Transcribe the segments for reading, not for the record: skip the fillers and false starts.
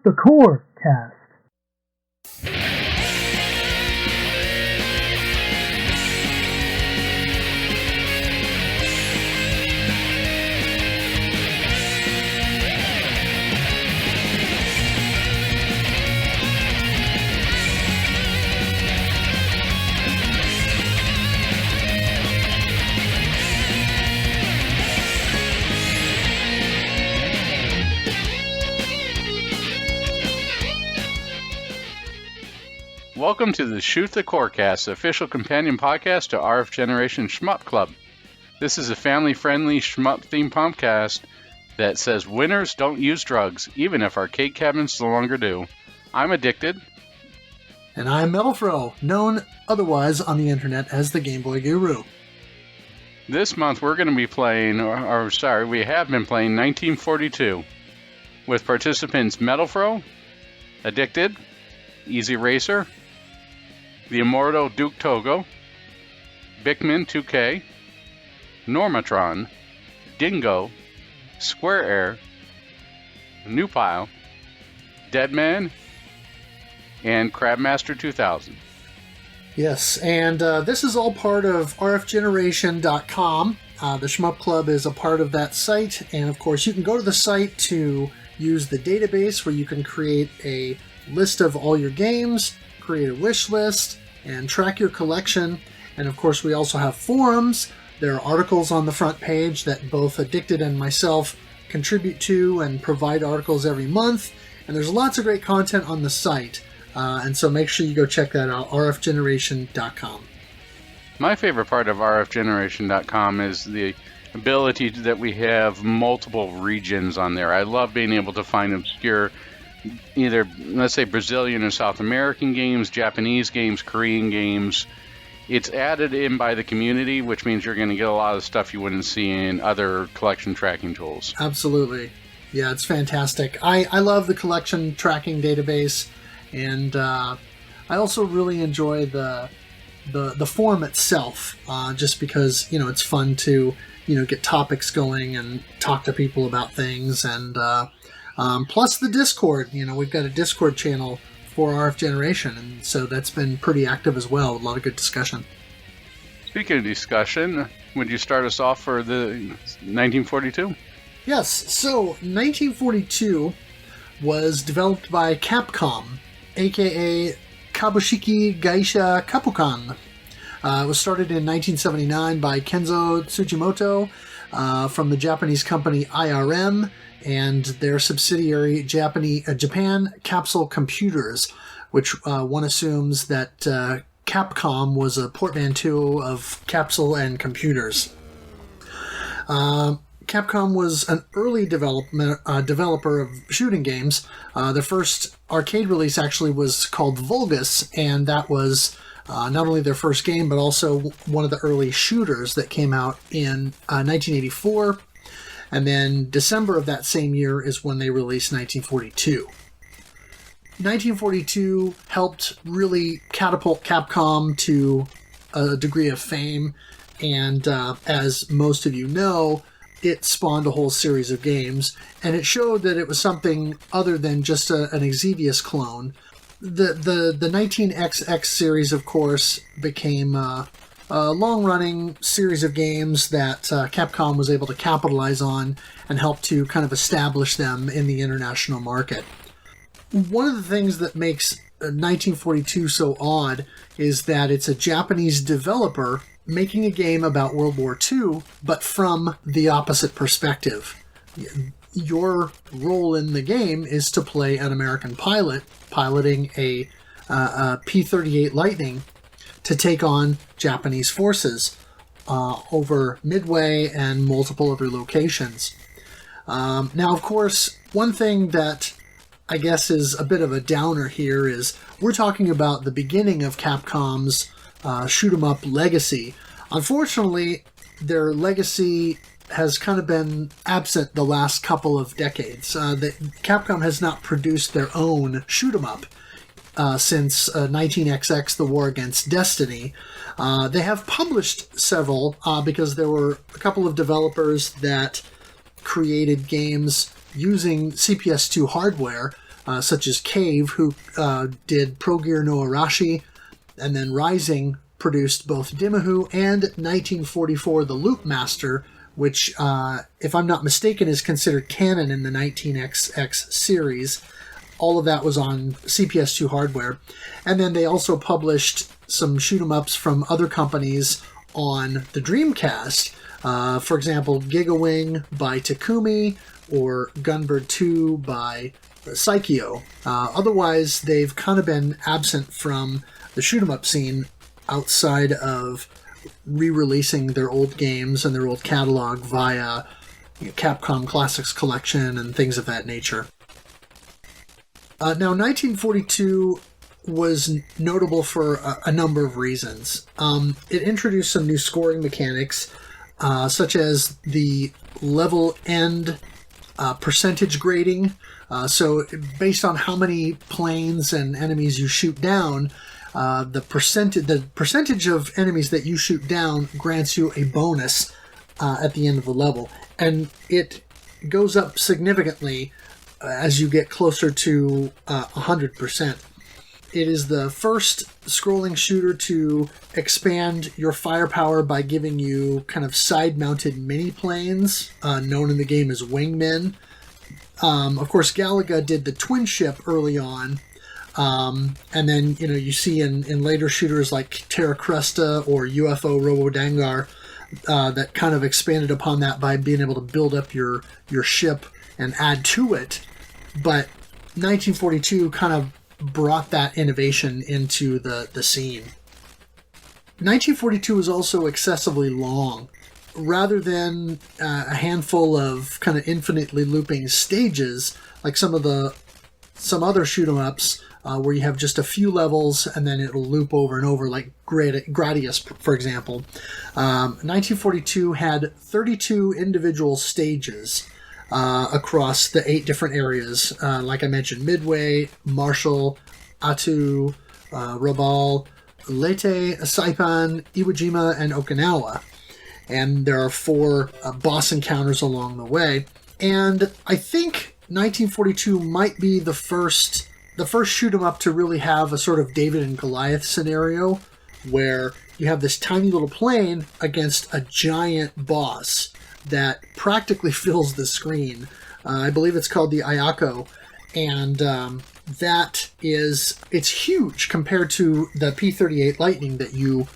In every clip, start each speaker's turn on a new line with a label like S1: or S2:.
S1: Shoot the Core Cast.
S2: Welcome to the Shoot the Corecast, official companion podcast to RF Generation Shmup Club. This is a family-friendly shmup-themed podcast that says winners don't use drugs, even if arcade cabinets no longer do. I'm Addicted.
S1: And I'm Metalfro, known otherwise on the internet as the Game Boy Guru.
S2: This month we're going to be playing, we have been playing 1942 with participants Metalfro, Addicted, Easy Racer, the Immortal Duke Togo, Bickman 2K, Normatron, Dingo, Square Air, Newpile, Deadman, and Crabmaster 2000.
S1: Yes, and this is all part of rfgeneration.com. The Shmup Club is a part of that site, and of course you can go to the site to use the database where you can create a list of all your games, create a wish list, and track your collection. And of course we also have forums. There are articles on the front page that both Addicted and myself contribute to and provide articles every month. And there's lots of great content on the site. And so make sure you go check that out, rfgeneration.com.
S2: My favorite part of rfgeneration.com is the ability that we have multiple regions on there. I love being able to find obscure, either, let's say, Brazilian or South American games, Japanese games, Korean games. It's added in by the community, which means you're going to get a lot of stuff you wouldn't see in other collection tracking tools.
S1: Absolutely. Yeah, it's fantastic. I love the collection tracking database, and I also really enjoy the forum itself, just because, it's fun to, get topics going and talk to people about things, and plus the Discord. We've got a Discord channel for RF Generation, and so that's been pretty active as well. A lot of good discussion.
S2: Speaking of discussion, would you start us off for the 1942?
S1: Yes, so 1942 was developed by Capcom, aka Kabushiki Gaisha Kapukan. It was started in 1979 by Kenzo Tsujimoto from the Japanese company IRM and their subsidiary Japan Capsule Computers, which one assumes that Capcom was a portmanteau of Capsule and Computers. Capcom was an early developer of shooting games. The first arcade release actually was called Vulgus, and that was not only their first game, but also one of the early shooters that came out in 1984. And then December of that same year is when they released 1942. 1942 helped really catapult Capcom to a degree of fame, and as most of you know, it spawned a whole series of games, and it showed that it was something other than just an Exvius clone. The 19XX series, of course, became a long-running series of games that Capcom was able to capitalize on and help to kind of establish them in the international market. One of the things that makes 1942 so odd is that it's a Japanese developer making a game about World War II, but from the opposite perspective. Your role in the game is to play an American pilot piloting a P-38 Lightning to take on Japanese forces over Midway and multiple other locations. Now, of course, one thing that I guess is a bit of a downer here is we're talking about the beginning of Capcom's shoot-'em-up legacy. Unfortunately, their legacy has kind of been absent the last couple of decades. Capcom has not produced their own shoot-'em-up since 19XX, The War Against Destiny. They have published several because there were a couple of developers that created games using CPS2 hardware, such as Cave, who did Pro Gear no Arashi, and then Rising produced both Dimahu and 1944 The Loop Master, which, if I'm not mistaken, is considered canon in the 19XX series. All of that was on CPS2 hardware. And then they also published some shoot-'em-ups from other companies on the Dreamcast. For example, Gigawing by Takumi or Gunbird 2 by Psychio. Otherwise, they've kind of been absent from the shoot-'em-up scene outside of re-releasing their old games and their old catalog via Capcom Classics Collection and things of that nature. Now, 1942 was notable for a number of reasons. It introduced some new scoring mechanics, such as the level end percentage grading. So based on how many planes and enemies you shoot down, the percentage of enemies that you shoot down grants you a bonus at the end of the level. And it goes up significantly as you get closer to 100%. It is the first scrolling shooter to expand your firepower by giving you kind of side-mounted mini-planes, known in the game as wingmen. Of course, Galaga did the twin ship early on, and then you see in later shooters like Terra Cresta or UFO Robo-Dangar that kind of expanded upon that by being able to build up your ship and add to it. But 1942 kind of brought that innovation into the scene. 1942 was also excessively long. Rather than a handful of kind of infinitely looping stages, like some other shoot-'em-ups where you have just a few levels and then it'll loop over and over, like Gradius, for example. 1942 had 32 individual stages across the 8 different areas. Like I mentioned, Midway, Marshall, Atu, Rabaul, Leyte, Saipan, Iwo Jima, and Okinawa. And there are 4 boss encounters along the way. And I think 1942 might be the first shoot-'em-up to really have a sort of David and Goliath scenario where you have this tiny little plane against a giant boss that practically fills the screen. I believe it's called the Ayako, and it's huge compared to the P-38 Lightning that you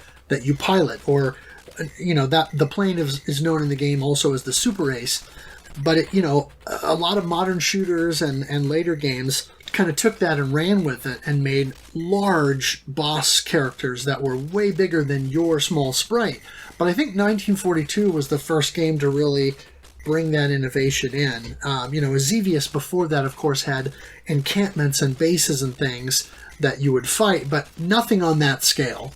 S1: pilot, or that the plane is known in the game also as the Super Ace. But a lot of modern shooters and later games kind of took that and ran with it and made large boss characters that were way bigger than your small sprite. But I think 1942 was the first game to really bring that innovation in. Xevious before that, of course, had encampments and bases and things that you would fight, but nothing on that scale.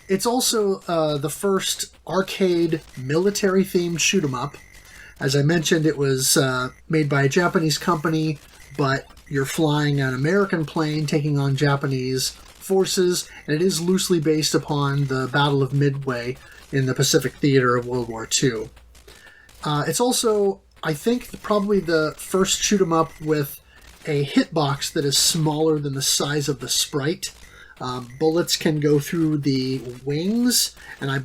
S1: It's also the first arcade military-themed shoot-'em-up. As I mentioned, it was made by a Japanese company, but you're flying an American plane taking on Japanese forces, and it is loosely based upon the Battle of Midway in the Pacific Theater of World War II. It's also, I think, probably the first shoot-'em-up with a hitbox that is smaller than the size of the sprite. Bullets can go through the wings, and I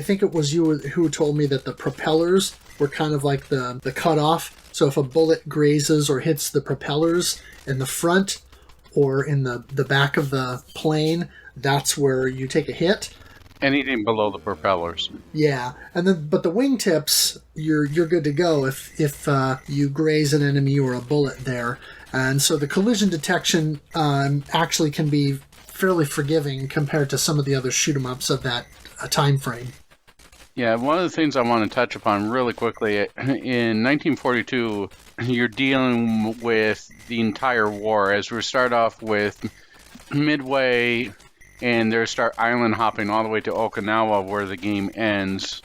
S1: think it was you who told me that the propellers were kind of like the cutoff. So if a bullet grazes or hits the propellers in the front or in the back of the plane, that's where you take a hit.
S2: Anything below the propellers.
S1: Yeah, but the wingtips, you're good to go if you graze an enemy or a bullet there. And so the collision detection actually can be fairly forgiving compared to some of the other shoot-'em-ups of that time frame.
S2: Yeah, one of the things I want to touch upon really quickly, in 1942, you're dealing with the entire war. As we start off with Midway, and they start island hopping all the way to Okinawa, where the game ends.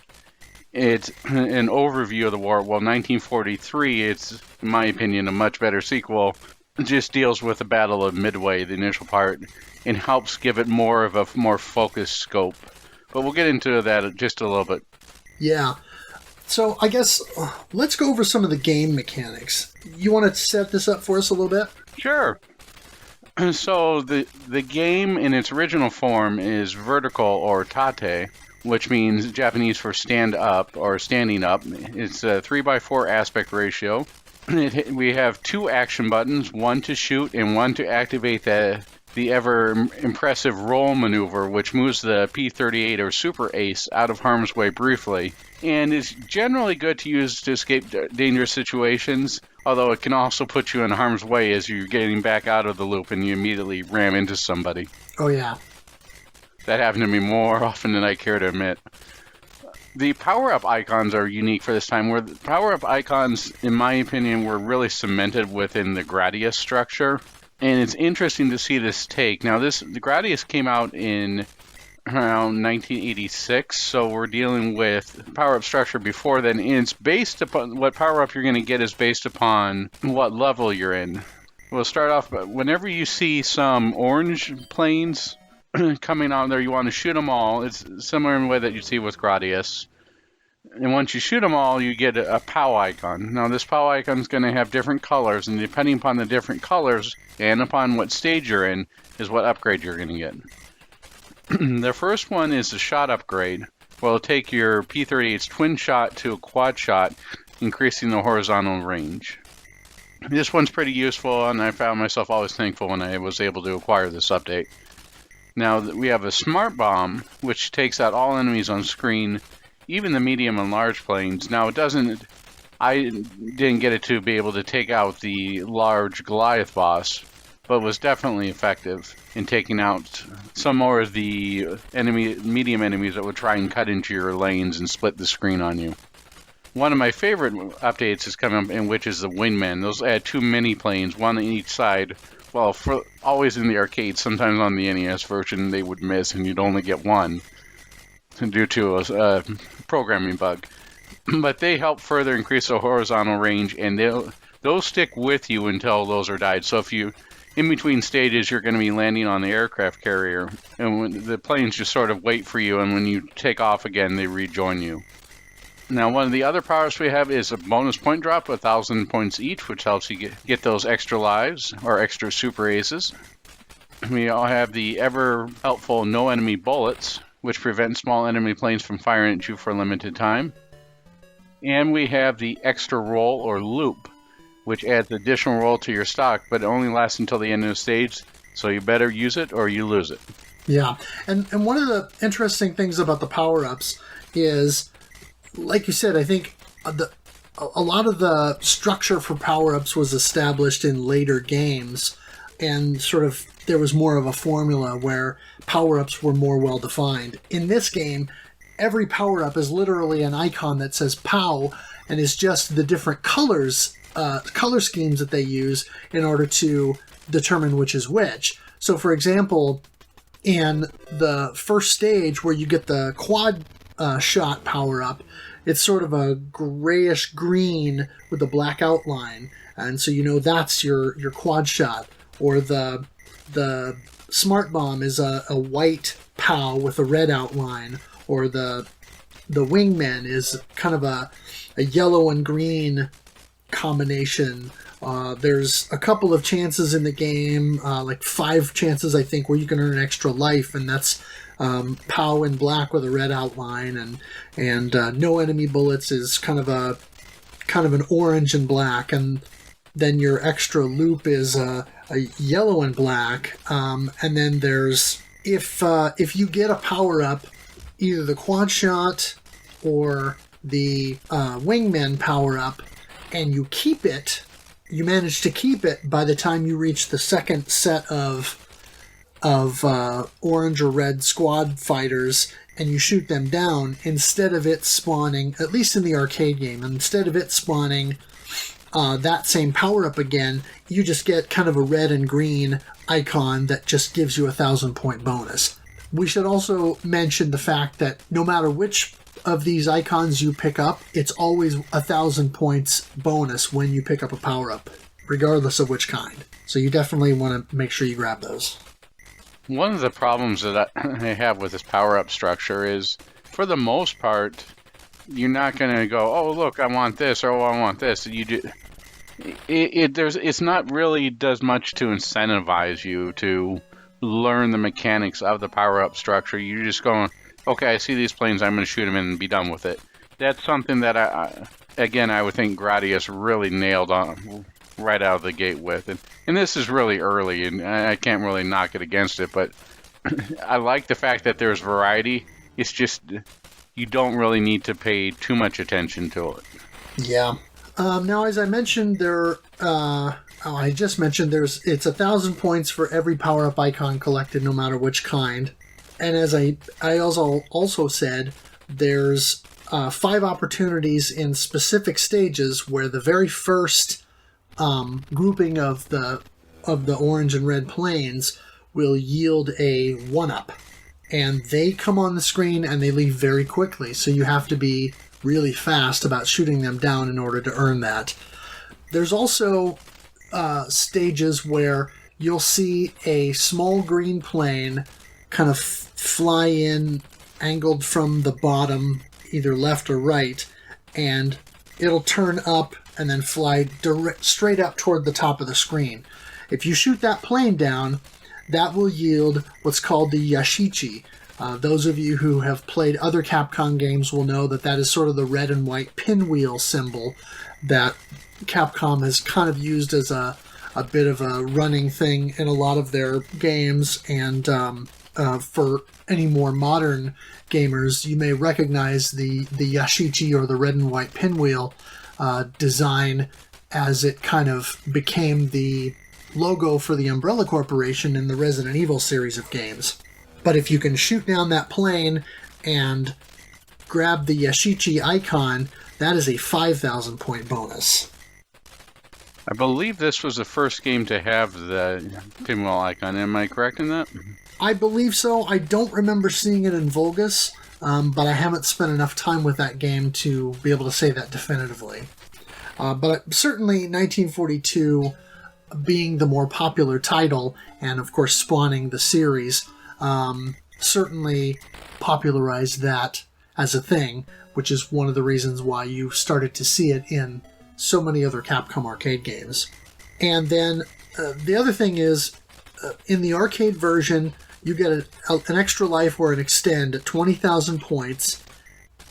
S2: It's an overview of the war. Well, 1943, it's, in my opinion, a much better sequel. It just deals with the Battle of Midway, the initial part, and helps give it more of a more focused scope. But we'll get into that just a little bit.
S1: Yeah. So I guess let's go over some of the game mechanics. You want to set this up for us a little bit?
S2: Sure. So the game in its original form is vertical or tate, which means Japanese for stand up or standing up. It's a 3:4 aspect ratio. We have two action buttons, one to shoot and one to activate the ever impressive roll maneuver, which moves the P-38 or Super Ace out of harm's way briefly, and is generally good to use to escape dangerous situations, although it can also put you in harm's way as you're getting back out of the loop and you immediately ram into somebody.
S1: Oh, yeah.
S2: That happened to me more often than I care to admit. The power-up icons are unique for this time, where the power-up icons, in my opinion, were really cemented within the Gradius structure. And it's interesting to see this take. Now, the Gradius came out in around 1986, so we're dealing with power-up structure before then. And it's based upon what power-up you're going to get is based upon what level you're in. We'll start off, whenever you see some orange planes coming out there, you want to shoot them all. It's similar in the way that you see with Gradius. And once you shoot them all, you get a POW icon. Now, this POW icon is going to have different colors, and depending upon the different colors and upon what stage you're in is what upgrade you're going to get. The first one is the shot upgrade. Well, it'll take your P-38's twin shot to a quad shot, increasing the horizontal range. This one's pretty useful, and I found myself always thankful when I was able to acquire this update. Now, we have a smart bomb, which takes out all enemies on screen, even the medium and large planes. Now, I didn't get it to be able to take out the large Goliath boss, but was definitely effective in taking out some more of the medium enemies that would try and cut into your lanes and split the screen on you. One of my favorite updates is coming up, in which is the Wingman. Those add two mini planes, one on each side. Well, always in the arcade, sometimes on the NES version they would miss and you'd only get one due to a programming bug. But they help further increase the horizontal range, and those stick with you until those are died. So if you, in between stages, you're going to be landing on the aircraft carrier, and when the planes just sort of wait for you, and when you take off again, they rejoin you. Now, one of the other powers we have is a bonus point drop, 1,000 points each, which helps you get those extra lives, or extra super aces. We all have the ever helpful no enemy bullets, which prevent small enemy planes from firing at you for a limited time. And we have the extra roll or loop, which adds additional roll to your stock, but it only lasts until the end of the stage, so you better use it or you lose it.
S1: Yeah, and one of the interesting things about the power-ups is, like you said, I think a lot of the structure for power-ups was established in later games, and sort of there was more of a formula where power-ups were more well-defined. In this game, every power-up is literally an icon that says POW, and is just the different color schemes that they use in order to determine which is which. So, for example, in the first stage where you get the quad shot power-up, it's sort of a grayish green with a black outline, and so you know that's your quad shot. Or the smart bomb is a white POW with a red outline, or the wingman is kind of a yellow and green combination. There's a couple of chances in the game, like 5 chances I think, where you can earn extra life, and that's POW in black with a red outline, and no enemy bullets is kind of an orange and black, and then your extra loop is a yellow and black, and then there's if you get a power up, either the quad shot or the wingman power up, and you keep it, you manage to keep it by the time you reach the second set of orange or red squad fighters, and you shoot them down, instead of it spawning, at least in the arcade game, instead of it spawning that same power-up again, you just get kind of a red and green icon that just gives you 1,000 point bonus. We should also mention the fact that no matter which of these icons you pick up, it's always 1,000 points bonus when you pick up a power-up, regardless of which kind. So you definitely want to make sure you grab those.
S2: One of the problems that I have with this power-up structure is, for the most part, you're not going to go, oh, look, I want this, or oh, I want this. You do. It's not really does much to incentivize you to learn the mechanics of the power-up structure. You're just going, okay, I see these planes, I'm going to shoot them and be done with it. That's something that, I would think Gradius really nailed on right out of the gate with. And this is really early, and I can't really knock it against it, but I like the fact that there's variety. It's just you don't really need to pay too much attention to it.
S1: Yeah. Now, as I mentioned, it's 1,000 points for every power-up icon collected, no matter which kind. And as I also said, there's 5 opportunities in specific stages where the very first grouping of the orange and red planes will yield a 1-up. And they come on the screen and they leave very quickly, so you have to be really fast about shooting them down in order to earn that. There's also stages where you'll see a small green plane kind of fly in, angled from the bottom, either left or right, and it'll turn up and then fly straight up toward the top of the screen. If you shoot that plane down, that will yield what's called the Yashichi. Those of you who have played other Capcom games will know that is sort of the red and white pinwheel symbol that Capcom has kind of used as a bit of a running thing in a lot of their games. And for any more modern gamers, you may recognize the Yashichi, or the red and white pinwheel design, as it kind of became the logo for the Umbrella Corporation in the Resident Evil series of games. But if you can shoot down that plane and grab the Yashichi icon, that is a 5,000 point bonus.
S2: I believe this was the first game to have the pinwheel icon. Am I correct in that?
S1: I believe so. I don't remember seeing it in Vulgus, but I haven't spent enough time with that game to be able to say that definitively. But certainly 1942, being the more popular title, and of course spawning the series, certainly popularized that as a thing, which is one of the reasons why you started to see it in so many other Capcom arcade games. And then the other thing is, in the arcade version, you get an extra life or an extend at 20,000 points,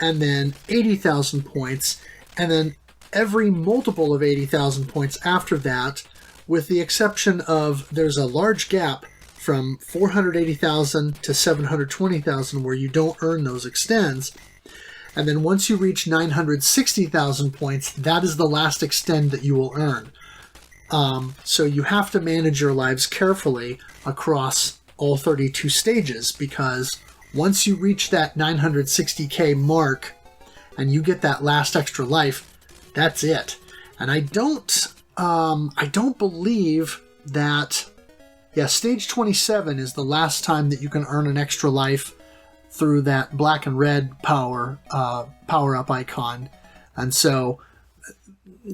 S1: and then 80,000 points, and then every multiple of 80,000 points after that, with the exception of there's a large gap from 480,000 to 720,000 where you don't earn those extends. And then once you reach 960,000 points, that is the last extend that you will earn. So you have to manage your lives carefully across all 32 stages, because once you reach that 960k mark and you get that last extra life, that's it. And I don't believe that... Yeah, stage 27 is the last time that you can earn an extra life through that black and red power-up icon. And so,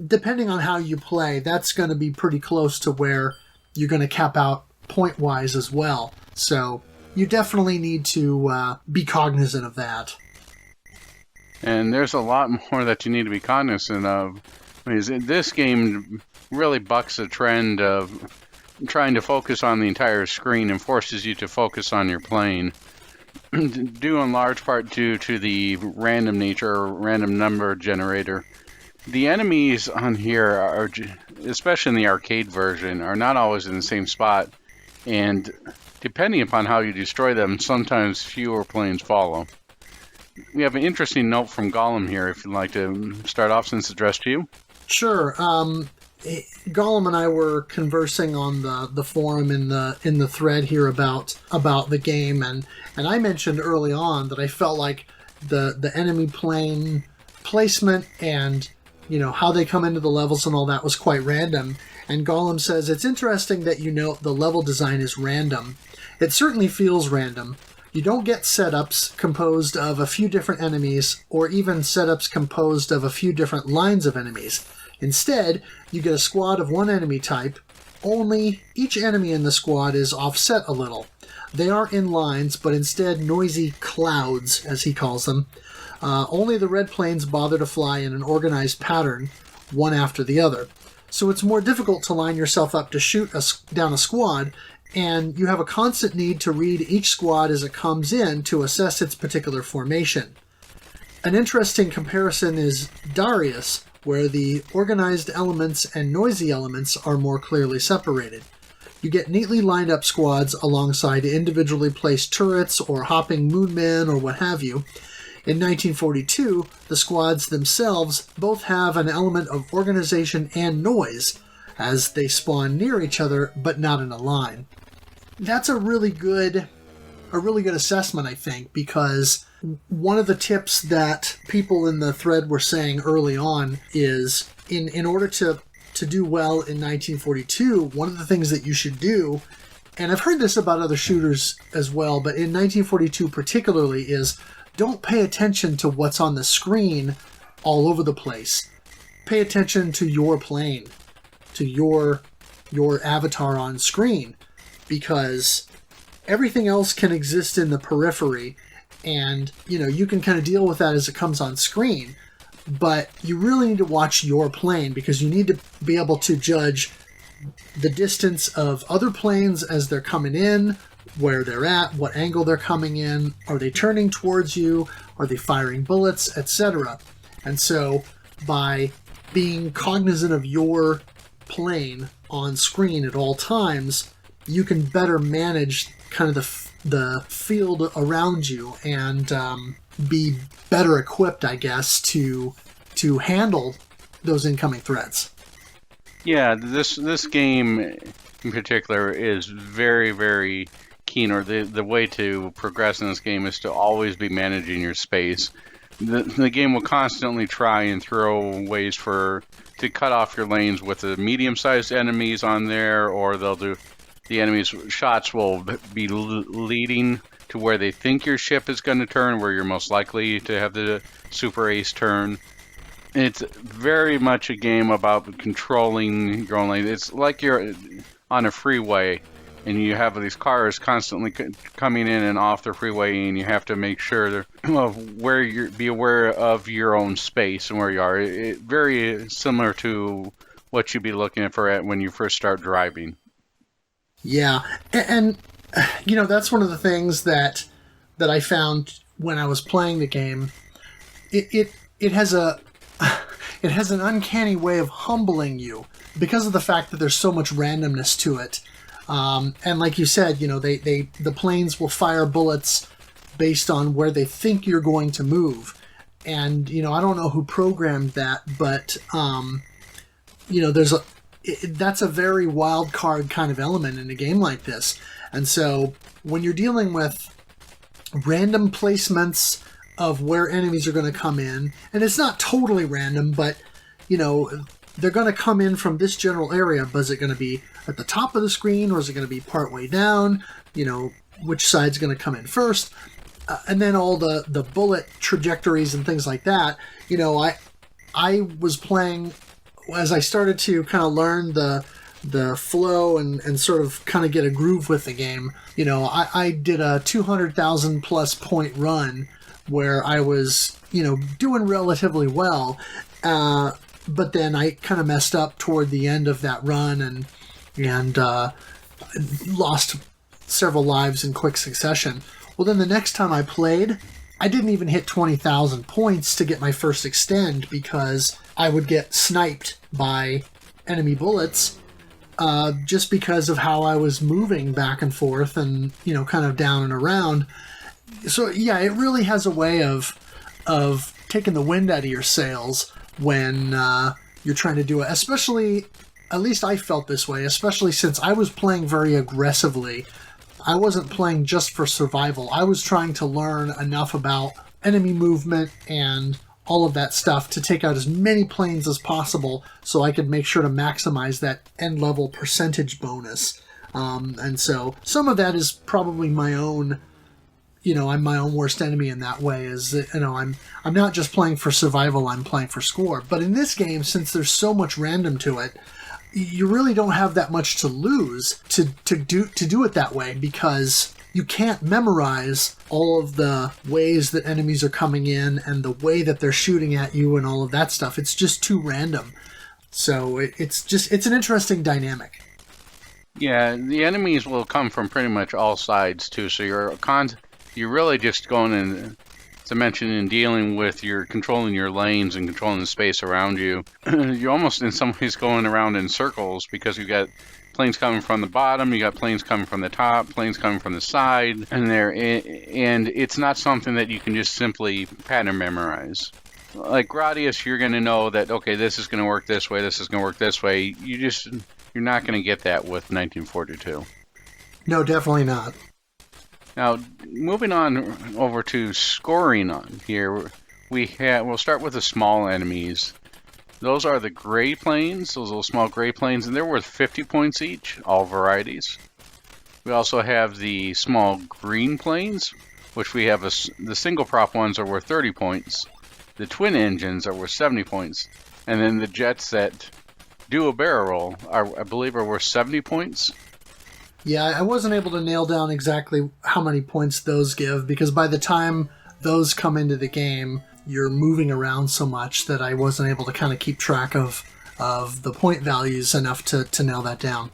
S1: depending on how you play, that's going to be pretty close to where you're going to cap out point-wise as well. So, you definitely need to be cognizant of that.
S2: And there's a lot more that you need to be cognizant of. This game really bucks the trend of trying to focus on the entire screen and forces you to focus on your plane, due in large part due to the random nature or random number generator. The enemies on here, are, especially in the arcade version, are not always in the same spot, and depending upon how you destroy them, sometimes fewer planes follow. We have an interesting note from Gollum here, if you'd like to start off, since it's addressed to you.
S1: Sure. Gollum and I were conversing on the forum in the thread here about the game, and I mentioned early on that I felt like the enemy plane placement and how they come into the levels and all that was quite random. And Gollum says, it's interesting that the level design is random. It certainly feels random. You don't get setups composed of a few different enemies, or even setups composed of a few different lines of enemies. Instead, you get a squad of one enemy type, only each enemy in the squad is offset a little. They aren't in lines, but instead noisy clouds, as he calls them, Only the red planes bother to fly in an organized pattern, one after the other. So it's more difficult to line yourself up to shoot down a squad, and you have a constant need to read each squad as it comes in to assess its particular formation. An interesting comparison is Darius, where the organized elements and noisy elements are more clearly separated. You get neatly lined up squads alongside individually placed turrets or hopping moonmen or what have you. In 1942, the squads themselves both have an element of organization and noise, as they spawn near each other but not in a line. That's a really good assessment, I think, because one of the tips that people in the thread were saying early on is in order to do well in 1942, one of the things that you should do, and I've heard this about other shooters as well, but in 1942 particularly, is don't pay attention to what's on the screen all over the place. Pay attention to your plane, to your avatar on screen, because everything else can exist in the periphery, and you can kind of deal with that as it comes on screen. But you really need to watch your plane, because you need to be able to judge the distance of other planes as they're coming in, where they're at, what angle they're coming in, are they turning towards you, are they firing bullets, etc. And so by being cognizant of your plane on screen at all times, you can better manage kind of the field around you and be better equipped, I guess, to handle those incoming threats.
S2: Yeah, this game in particular is very, very keen, or the way to progress in this game is to always be managing your space. The game will constantly try and throw ways to cut off your lanes with the medium-sized enemies on there, or the enemy's shots will be leading to where they think your ship is going to turn, where you're most likely to have the super ace turn. It's very much a game about controlling your own lane. It's like you're on a freeway and you have these cars constantly coming in and off the freeway, and you have to make sure of be aware of your own space and where you are. Very similar to what you'd be looking for when you first start driving.
S1: Yeah, and that's one of the things that I found when I was playing the game. It has an uncanny way of humbling you because of the fact that there's so much randomness to it. And like you said, the planes will fire bullets based on where they think you're going to move. And, I don't know who programmed that, but, that's a very wild card kind of element in a game like this. And so when you're dealing with random placements of where enemies are going to come in, and it's not totally random, but, they're going to come in from this general area, but is it going to be at the top of the screen, or is it going to be partway down? Which side's going to come in first? And then all the bullet trajectories and things like that. I was playing, as I started to kind of learn the flow and sort of kind of get a groove with the game, I did a 200,000 plus point run where I was, doing relatively well. But then I kind of messed up toward the end of that run and lost several lives in quick succession. Well, then the next time I played, I didn't even hit 20,000 points to get my first extend, because I would get sniped by enemy bullets just because of how I was moving back and forth and, kind of down and around. So, yeah, it really has a way of taking the wind out of your sails when you're trying to do it. Especially, at least I felt this way, especially since I was playing very aggressively. I wasn't playing just for survival. I was trying to learn enough about enemy movement and all of that stuff to take out as many planes as possible so I could make sure to maximize that end level percentage bonus. And so some of that is probably my own, I'm my own worst enemy in that way. I'm not just playing for survival, I'm playing for score. But in this game, since there's so much random to it, you really don't have that much to lose to do it that way, because you can't memorize all of the ways that enemies are coming in and the way that they're shooting at you and all of that stuff. It's just too random. So it's an interesting dynamic.
S2: Yeah, the enemies will come from pretty much all sides too. So you're really just going in, to mention, in dealing with controlling your lanes and controlling the space around you. You're almost in some ways going around in circles because you got planes coming from the bottom, you got planes coming from the top, planes coming from the side, and it's not something that you can just simply pattern memorize. Like Gradius, you're going to know that, okay, this is going to work this way, this is going to work this way. You're not going to get that with 1942.
S1: No, definitely not.
S2: Now, moving on over to scoring on here, we'll start with the small enemies. Those are the gray planes, those little small gray planes, and they're worth 50 points each, all varieties. We also have the small green planes, which we have the single prop ones are worth 30 points. The twin engines are worth 70 points. And then the jets that do a barrel roll, I believe, are worth 70 points.
S1: Yeah, I wasn't able to nail down exactly how many points those give, because by the time those come into the game, you're moving around so much that I wasn't able to kind of keep track of the point values enough to nail that down.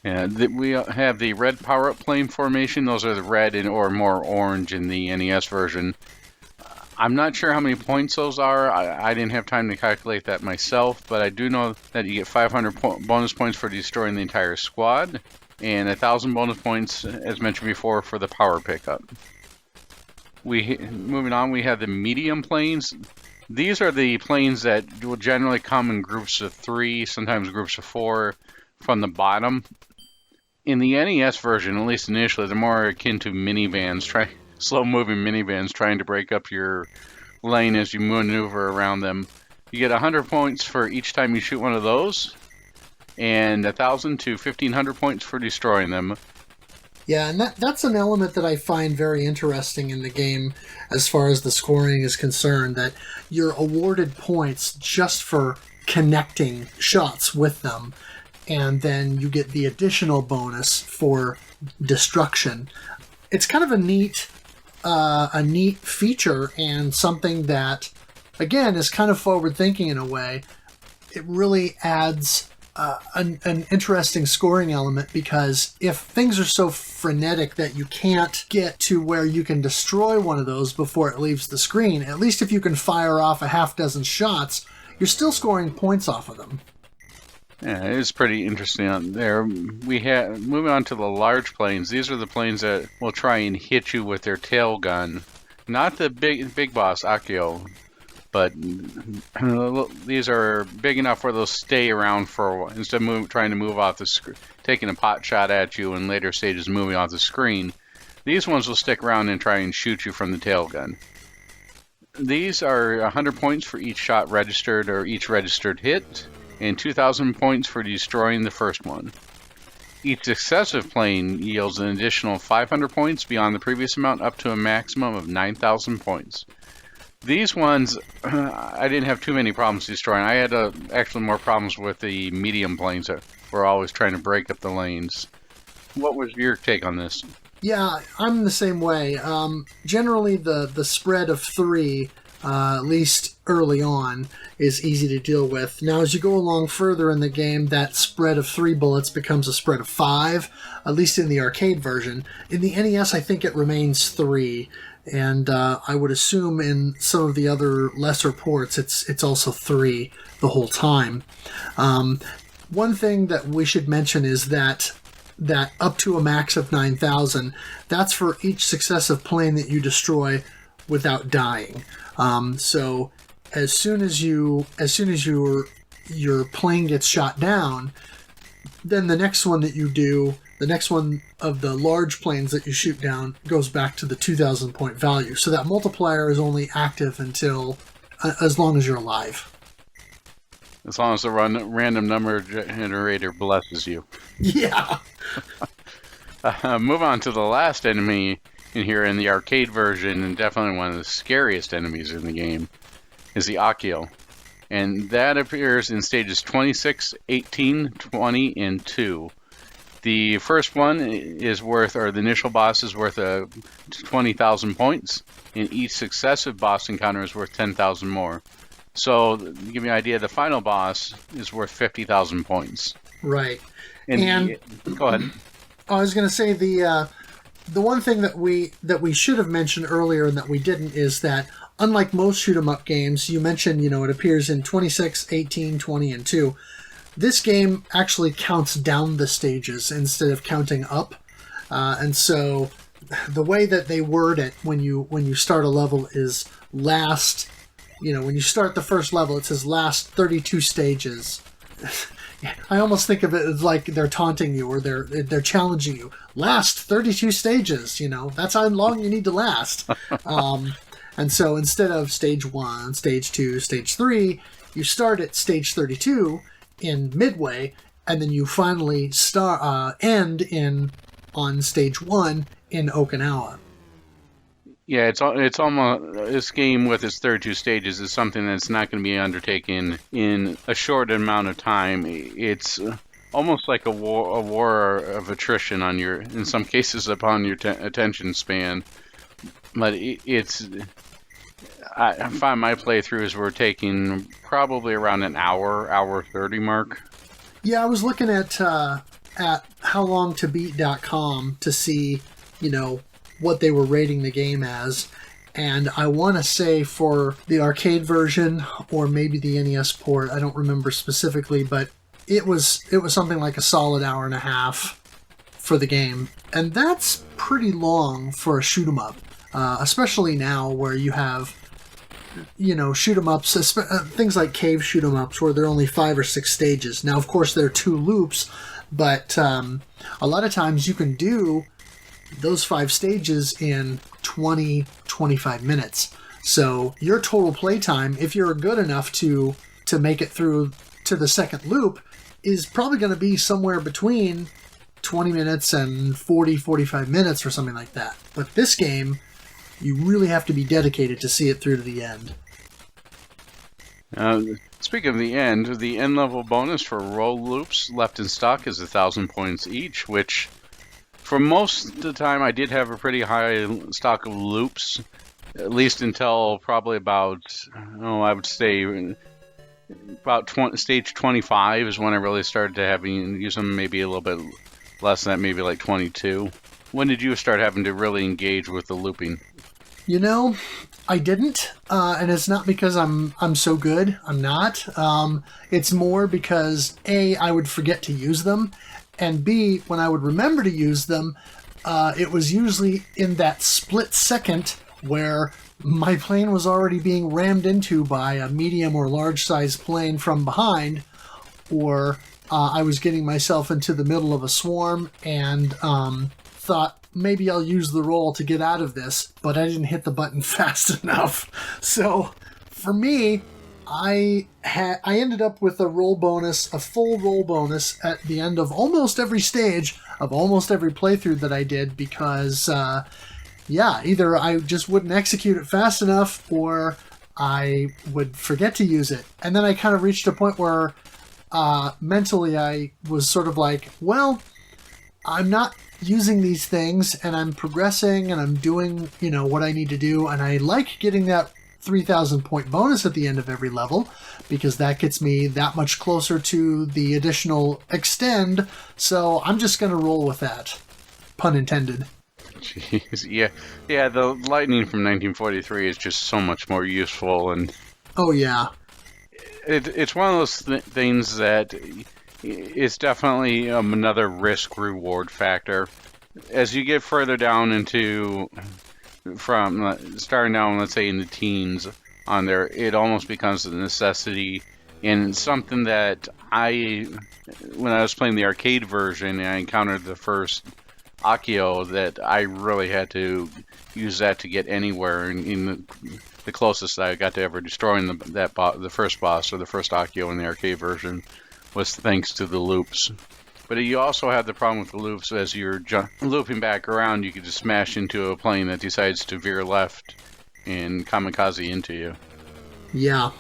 S2: Yeah, we have the red power-up plane formation. Those are the red or more orange in the NES version. I'm not sure how many points those are. I didn't have time to calculate that myself, but I do know that you get 500 bonus points for destroying the entire squad, and 1,000 bonus points, as mentioned before, for the power pickup. Moving on, we have the medium planes. These are the planes that will generally come in groups of 3, sometimes groups of 4, from the bottom. In the NES version, at least initially, they're more akin to minivans, slow-moving minivans trying to break up your lane as you maneuver around them. You get 100 points for each time you shoot one of those, and 1,000 to 1,500 points for destroying them.
S1: Yeah, and that's an element that I find very interesting in the game as far as the scoring is concerned, that you're awarded points just for connecting shots with them, and then you get the additional bonus for destruction. It's kind of a neat feature, and something that, again, is kind of forward-thinking in a way. It really adds an interesting scoring element, because if things are so frenetic that you can't get to where you can destroy one of those before it leaves the screen, at least if you can fire off a half dozen shots, you're still scoring points off of them.
S2: Yeah, it is pretty interesting on there. Moving on to the large planes. These are the planes that will try and hit you with their tail gun. Not the big boss, Akio, but these are big enough where they'll stay around for a while, instead of trying to move off the screen, taking a pot shot at you in later stages, moving off the screen. These ones will stick around and try and shoot you from the tail gun. These are 100 points for each shot registered or each registered hit, and 2,000 points for destroying the first one. Each successive plane yields an additional 500 points beyond the previous amount, up to a maximum of 9,000 points. These ones, I didn't have too many problems destroying. I had actually more problems with the medium planes that were always trying to break up the lanes. What was your take on this?
S1: Yeah, I'm the same way. Generally, the spread of 3, at least early on, is easy to deal with. Now, as you go along further in the game, that spread of 3 bullets becomes a spread of 5, at least in the arcade version. In the NES, I think it remains 3, and I would assume in some of the other lesser ports, it's also 3 the whole time. One thing that we should mention is that up to a max of 9,000, that's for each successive plane that you destroy without dying. So as soon as your plane gets shot down, then the next one that you do, the next one of the large planes that you shoot down, goes back to the 2,000 point value. So that multiplier is only active until as long as you're alive.
S2: As long as the random number generator blesses you.
S1: Yeah.
S2: Move on to the last enemy in here in the arcade version, and definitely one of the scariest enemies in the game, is the Akio. And that appears in stages 26, 18, 20, and 2. The first one is worth, or the initial boss is worth 20,000 points, and each successive boss encounter is worth 10,000 more. So, to give you an idea, the final boss is worth 50,000 points.
S1: Right.
S2: And go ahead.
S1: I was going to say the one thing that we should have mentioned earlier and that we didn't is that unlike most shoot 'em up games, you mentioned, it appears in 26, 18, 20, and 2. This game actually counts down the stages instead of counting up. And so the way that they word it when you start a level is last, when you start the first level, it says last 32 stages. I almost think of it as like they're taunting you or they're challenging you. Last 32 stages, that's how long you need to last. And so instead of stage 1, stage 2, stage 3, you start at stage 32 in Midway, and then you finally end on stage 1 in Okinawa.
S2: Yeah, it's almost, this game with its 32 stages is something that's not going to be undertaken in a short amount of time. It's almost like a war of attrition on in some cases, upon your attention span. But I find my playthroughs were taking probably around an hour 30 mark.
S1: Yeah, I was looking at howlongtobeat.com to see, what they were rating the game as. And I want to say for the arcade version or maybe the NES port, I don't remember specifically, but it was something like a solid hour and a half for the game. And that's pretty long for a shoot 'em up, especially now where you have shoot 'em ups, things like cave shoot 'em ups where there are only 5 or 6 stages. Now, of course, there are 2 loops, but a lot of times you can do those 5 stages in 20, 25 minutes. So your total playtime, if you're good enough to make it through to the second loop, is probably going to be somewhere between 20 minutes and 40, 45 minutes or something like that. But this game, you really have to be dedicated to see it through to the end.
S2: Speaking of the end level bonus for roll loops left in stock is 1,000 points each, which for most of the time I did have a pretty high stock of loops, at least until probably about, I would say about stage 25 is when I really started to use them, maybe a little bit less than that, maybe like 22. When did you start having to really engage with the looping?
S1: I didn't, and it's not because I'm so good. I'm not. It's more because A, I would forget to use them, and B, when I would remember to use them, it was usually in that split second where my plane was already being rammed into by a medium or large size plane from behind, or I was getting myself into the middle of a swarm and thought, maybe I'll use the roll to get out of this, but I didn't hit the button fast enough. So for me, I ended up with a full roll bonus at the end of almost every stage of almost every playthrough that I did because, either I just wouldn't execute it fast enough or I would forget to use it. And then I kind of reached a point where mentally I was sort of like, well, I'm not using these things and I'm progressing and I'm doing, what I need to do. And I like getting that 3,000 point bonus at the end of every level because that gets me that much closer to the additional extend. So I'm just going to roll with that. Pun intended.
S2: Jeez, yeah. The lightning from 1943 is just so much more useful, and
S1: oh yeah,
S2: it's one of those things that is definitely another risk-reward factor. As you get further down from starting down, let's say in the teens on there, it almost becomes a necessity and something that when I was playing the arcade version and I encountered the first Akio, that I really had to use that to get anywhere. In the closest that I got to ever destroying the first boss or the first Akio in the arcade version was thanks to the loops. But you also have the problem with the loops. As you're looping back around, you could just smash into a plane that decides to veer left and kamikaze into you.
S1: Yeah.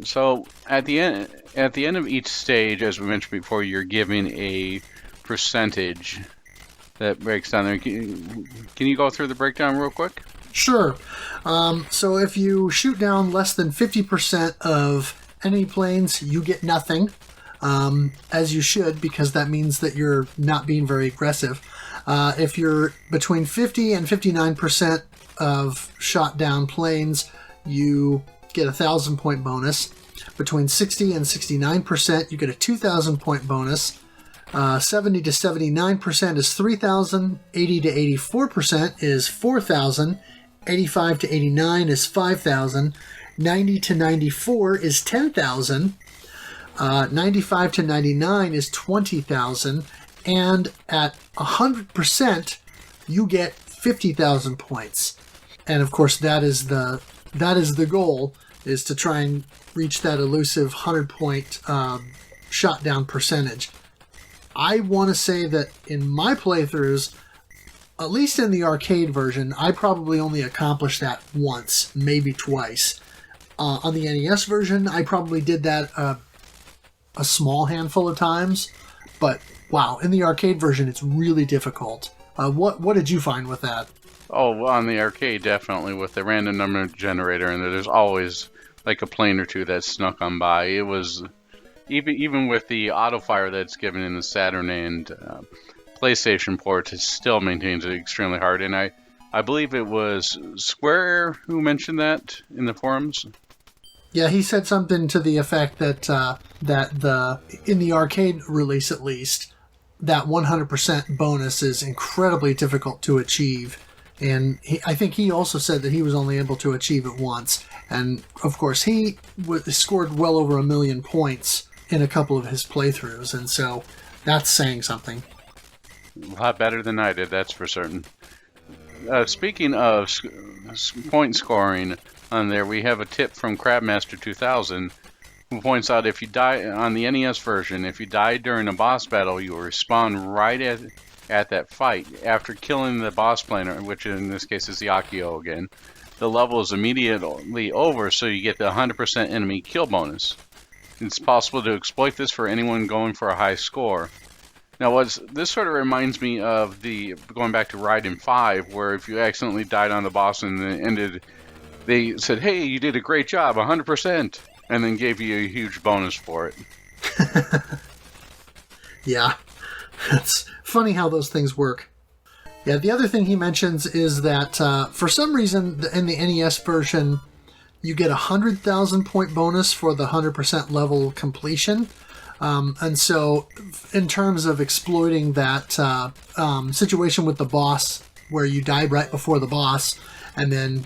S2: So at the end of each stage, as we mentioned before, you're given a percentage that breaks down there. Can you go through the breakdown real quick?
S1: Sure. So if you shoot down less than 50% of enemy planes, you get nothing, as you should, because that means that you're not being very aggressive. If you're between 50 and 59% of shot down planes, you get a 1,000-point bonus. Between 60 and 69%, you get a 2,000-point bonus. 70 to 79% is 3,000. 80 to 84% is 4,000. 85 to 89 is 5,000. 90 to 94 is 10,000. 95 to 99 is 20,000. And at 100%, you get 50,000 points. And of course, that is the goal, is to try and reach that elusive 100-point shot down percentage. I want to say that in my playthroughs, at least in the arcade version, I probably only accomplished that once, maybe twice. On the NES version, I probably did that a small handful of times, but wow, in the arcade version, it's really difficult. What did you find with that?
S2: Oh, well, on the arcade, definitely, with the random number generator, and there's always like a plane or two that snuck on by. It was even with the auto fire that's given in the Saturn and PlayStation port, it still maintains it extremely hard. And I believe it was Square who mentioned that in the forums.
S1: Yeah, he said something to the effect that in the arcade release at least, that 100% bonus is incredibly difficult to achieve. And I think he also said that he was only able to achieve it once. And of course, he scored well over 1 million points in a couple of his playthroughs. And so that's saying something.
S2: A lot better than I did, that's for certain. Speaking of point scoring on there, we have a tip from Crabmaster 2000, who points out if you die on the NES version, if you die during a boss battle, you will respawn right at that fight after killing the boss player, which in this case is the Akio again. The level is immediately over, so you get the 100% enemy kill bonus. It's possible to exploit this for anyone going for a high score. Now, this sort of reminds me of going back to Raiden 5, where if you accidentally died on the boss and it ended, they said, "Hey, you did a great job, 100%," and then gave you a huge bonus for it.
S1: Yeah, it's funny how those things work. Yeah, the other thing he mentions is that for some reason in the NES version, you get a 100,000 point bonus for the 100% level completion. And so in terms of exploiting that situation with the boss, where you die right before the boss and then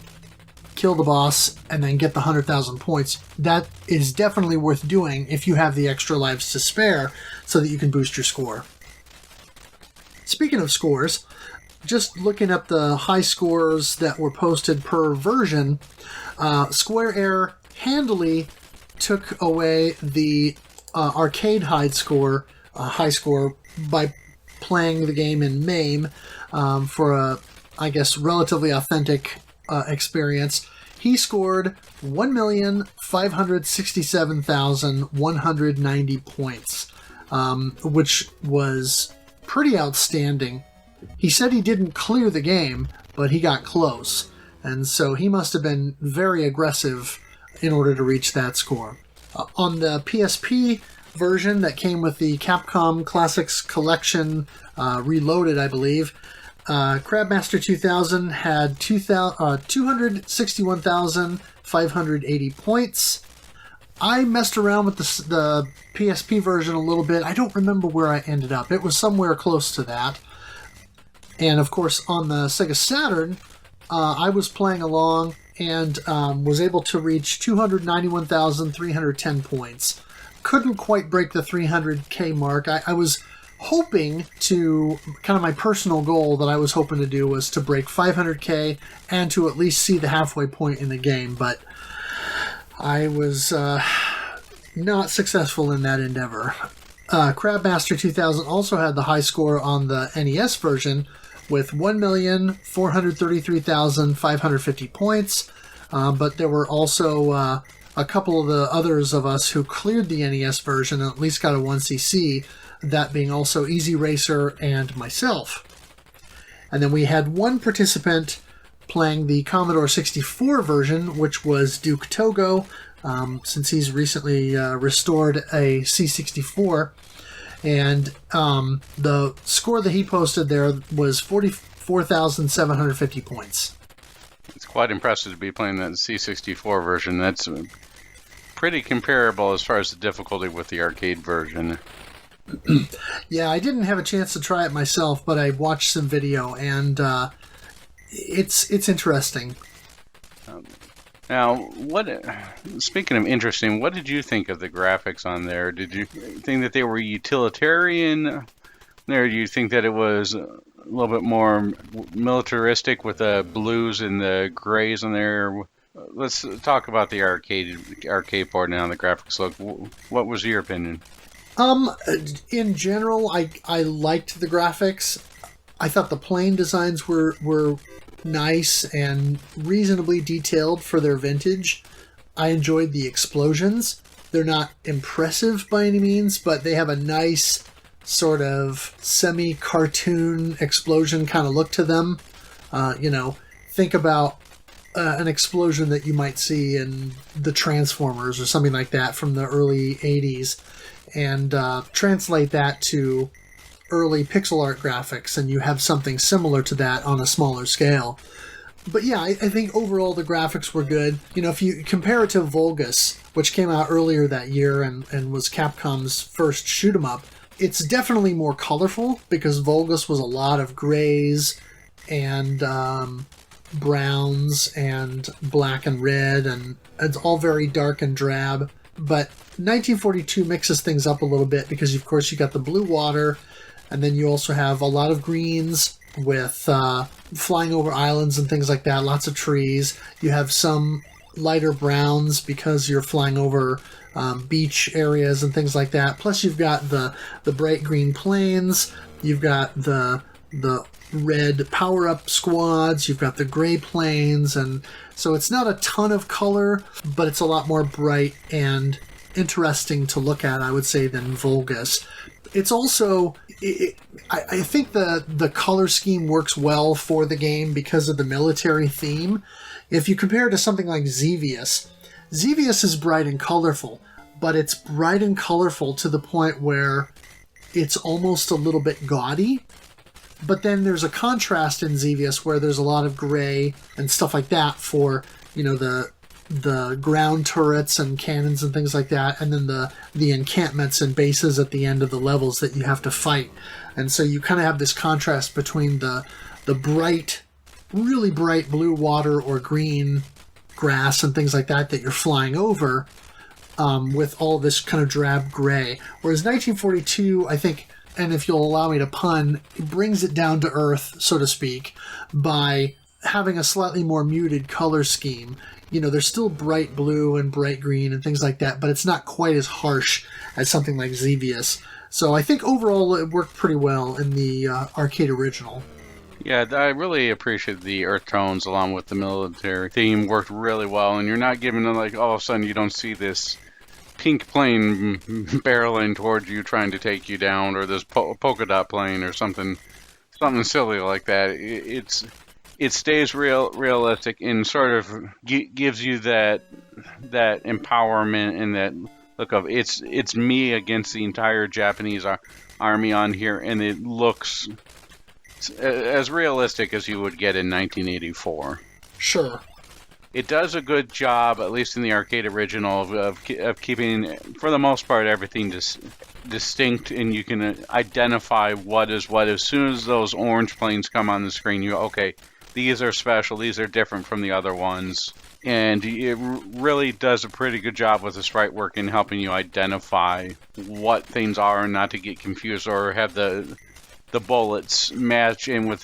S1: kill the boss and then get the 100,000 points, that is definitely worth doing if you have the extra lives to spare so that you can boost your score. Speaking of scores, just looking up the high scores that were posted per version, Square Air handily took away the arcade high score by playing the game in MAME for a, I guess, relatively authentic experience. He scored 1,567,190 points, which was pretty outstanding. He said he didn't clear the game, but he got close, and so he must have been very aggressive in order to reach that score. On the PSP version that came with the Capcom Classics Collection Reloaded, I believe, Crabmaster 2000 had 261,580 points. I messed around with the PSP version a little bit. I don't remember where I ended up. It was somewhere close to that. And of course, on the Sega Saturn, I was playing along and was able to reach 291,310 points. Couldn't quite break the 300k mark. I was hoping to, kind of my personal goal that I was hoping to do was to break 500k and to at least see the halfway point in the game, but I was not successful in that endeavor. Crabmaster 2000 also had the high score on the NES version with 1,433,550 points, but there were also a couple of the others of us who cleared the NES version and at least got a 1cc. that being also Easy Racer and myself. And then we had one participant playing the Commodore 64 version, which was Duke Togo, since he's recently restored a C64. And the score that he posted there was 44,750 points.
S2: It's quite impressive to be playing that C64 version. That's pretty comparable as far as the difficulty with the arcade version.
S1: Yeah, I didn't have a chance to try it myself, but I watched some video, and it's interesting.
S2: Now, speaking of interesting, what did you think of the graphics on there? Did you think that they were utilitarian there? Do you think that it was a little bit more militaristic with the blues and the grays on there? Let's talk about the arcade board now, the graphics look. What was your opinion?
S1: In general, I liked the graphics. I thought the plane designs were nice and reasonably detailed for their vintage. I enjoyed the explosions. They're not impressive by any means, but they have a nice sort of semi-cartoon explosion kind of look to them. Think about an explosion that you might see in the Transformers or something like that from the early 80s, and translate that to early pixel art graphics, and you have something similar to that on a smaller scale. But yeah, I think overall the graphics were good. If you compare it to Vulgus, which came out earlier that year and was Capcom's first shoot 'em up, it's definitely more colorful, because Vulgus was a lot of grays and browns and black and red, and it's all very dark and drab. But 1942 mixes things up a little bit, because of course you got the blue water, and then you also have a lot of greens with flying over islands and things like that, lots of trees. You have some lighter browns because you're flying over beach areas and things like that. Plus you've got the bright green planes, you've got the red power-up squads, you've got the gray planes, and so it's not a ton of color, but it's a lot more bright and interesting to look at, I would say, than Vulgus. It's also, I think the color scheme works well for the game because of the military theme. If you compare it to something like Xevious is bright and colorful, but it's bright and colorful to the point where it's almost a little bit gaudy. But then there's a contrast in Xevious where there's a lot of gray and stuff like that for, the ground turrets and cannons and things like that, and then the encampments and bases at the end of the levels that you have to fight. And so you kind of have this contrast between the bright, really bright blue water or green grass and things like that you're flying over, with all this kind of drab gray. Whereas 1942, I think, and if you'll allow me to pun, it brings it down to earth, so to speak, by having a slightly more muted color scheme. There's still bright blue and bright green and things like that, but it's not quite as harsh as something like Xevious. So I think overall it worked pretty well in the arcade original.
S2: Yeah, I really appreciate the earth tones along with the military theme. Worked really well, and you're not giving it like all of a sudden you don't see this pink plane barreling towards you trying to take you down, or this polka dot plane or something silly like that. It stays realistic and sort of gives you that empowerment and that look of it's me against the entire Japanese army on here, and it looks as realistic as you would get in 1984.
S1: Sure.
S2: It does a good job, at least in the arcade original, of keeping, for the most part, everything distinct, and you can identify what is what. As soon as those orange planes come on the screen, okay, these are special, these are different from the other ones. And it really does a pretty good job with the sprite work in helping you identify what things are and not to get confused or have the bullets match in with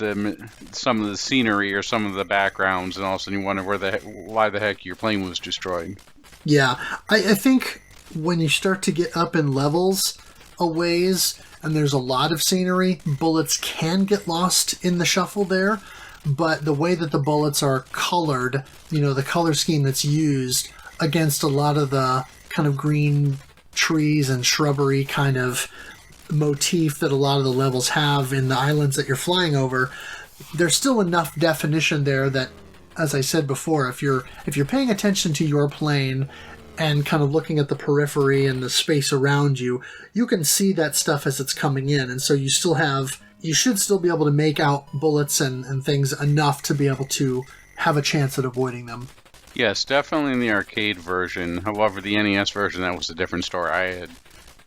S2: some of the scenery or some of the backgrounds, and all of a sudden you wonder why the heck your plane was destroyed.
S1: Yeah, I think when you start to get up in levels a ways and there's a lot of scenery, bullets can get lost in the shuffle there. But the way that the bullets are colored, the color scheme that's used against a lot of the kind of green trees and shrubbery kind of motif that a lot of the levels have in the islands that you're flying over, there's still enough definition there that, as I said before, if you're paying attention to your plane and kind of looking at the periphery and the space around you, you can see that stuff as it's coming in. And so you should still be able to make out bullets and things enough to be able to have a chance at avoiding them.
S2: Yes, definitely in the arcade version. However, the NES version, that was a different story. I had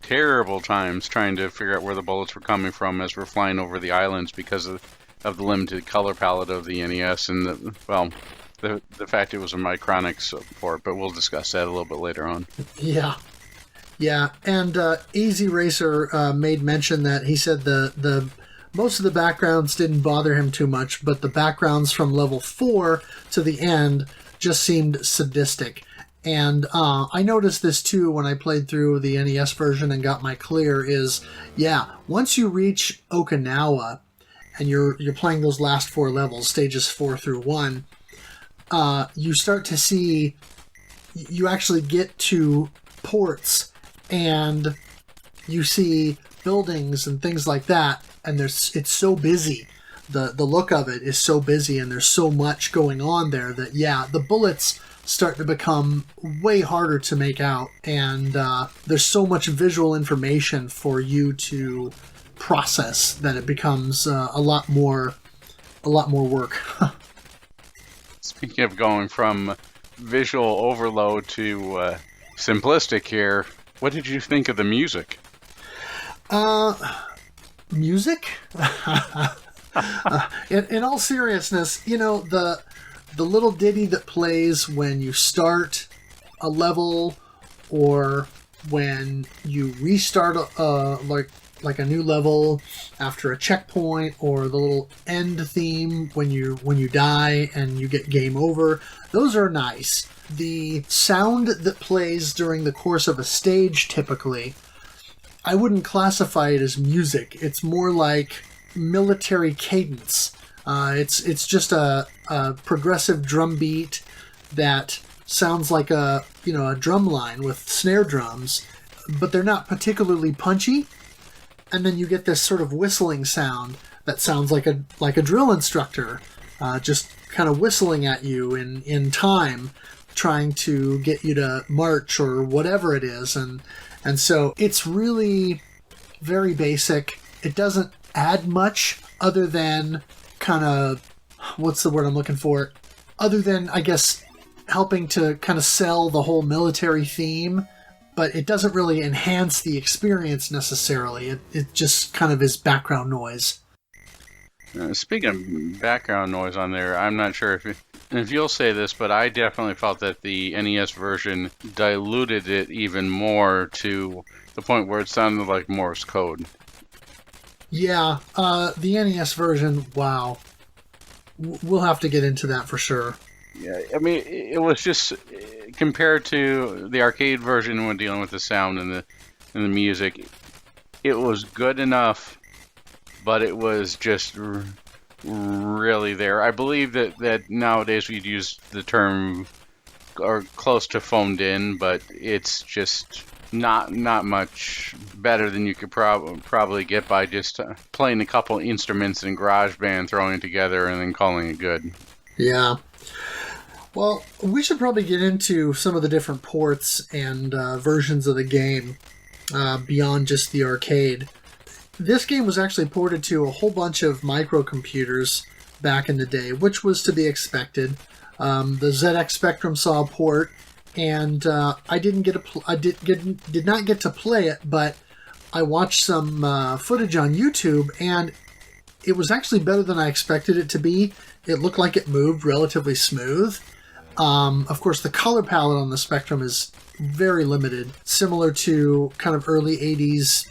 S2: terrible times trying to figure out where the bullets were coming from as we're flying over the islands because of the limited color palette of the NES and the fact it was a Micronics port, but we'll discuss that a little bit later on.
S1: Yeah, and Easy Racer made mention that he said the most of the backgrounds didn't bother him too much, but the backgrounds from level 4 to the end just seemed sadistic. And I noticed this too when I played through the NES version and got my clear is, once you reach Okinawa and you're playing those last 4 levels, stages 4 through 1, you start to see, you actually get to ports and you see buildings and things like that, and it's so busy. The look of it is so busy, and there's so much going on there that, the bullets start to become way harder to make out, and there's so much visual information for you to process that it becomes a lot more work.
S2: Speaking of going from visual overload to simplistic here, what did you think of the music?
S1: Music? In all seriousness, the little ditty that plays when you start a level or when you restart like a new level after a checkpoint, or the little end theme when you die and you get game over, those are nice. The sound that plays during the course of a stage, typically, I wouldn't classify it as music. It's more like military cadence. It's just a progressive drum beat that sounds like a drum line with snare drums, but they're not particularly punchy. And then you get this sort of whistling sound that sounds like a drill instructor, just kind of whistling at you in time, trying to get you to march or whatever it is. And so it's really very basic. It doesn't add much other than kind of, what's the word I'm looking for? Other than, I guess, helping to kind of sell the whole military theme. But it doesn't really enhance the experience necessarily. It just kind of is background noise.
S2: Speaking of background noise on there, I'm not sure if you'll say this, but I definitely felt that the NES version diluted it even more to the point where it sounded like Morse code.
S1: Yeah, the NES version, wow. We'll have to get into that for sure.
S2: Yeah, I mean, it was just, compared to the arcade version when dealing with the sound and the music, it was good enough, but it was just really there. I believe that nowadays we'd use the term or close to phoned in, but it's just not much better than you could probably get by just playing a couple instruments in GarageBand, throwing it together, and then calling it good.
S1: Yeah. Well, we should probably get into some of the different ports and versions of the game beyond just the arcade. This game was actually ported to a whole bunch of microcomputers back in the day, which was to be expected. The ZX Spectrum saw a port, and I did not get to play it, but I watched some footage on YouTube, and it was actually better than I expected it to be. It looked like it moved relatively smooth. Of course, the color palette on the Spectrum is very limited, similar to kind of early 80s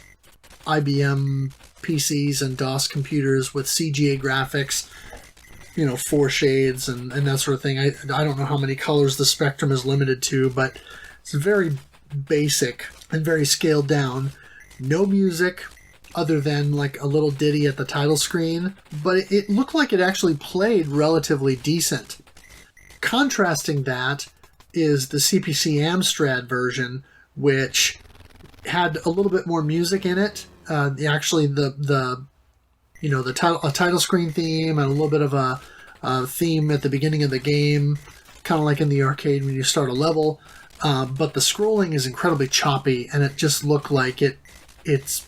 S1: IBM PCs and DOS computers with CGA graphics, 4 shades and that sort of thing. I don't know how many colors the Spectrum is limited to, but it's very basic and very scaled down. No music other than like a little ditty at the title screen, but it looked like it actually played relatively decent. Contrasting that is the CPC Amstrad version, which had a little bit more music in it, Actually, the title screen theme and a little bit of a theme at the beginning of the game, kind of like in the arcade when you start a level. But the scrolling is incredibly choppy, and it just looked like it's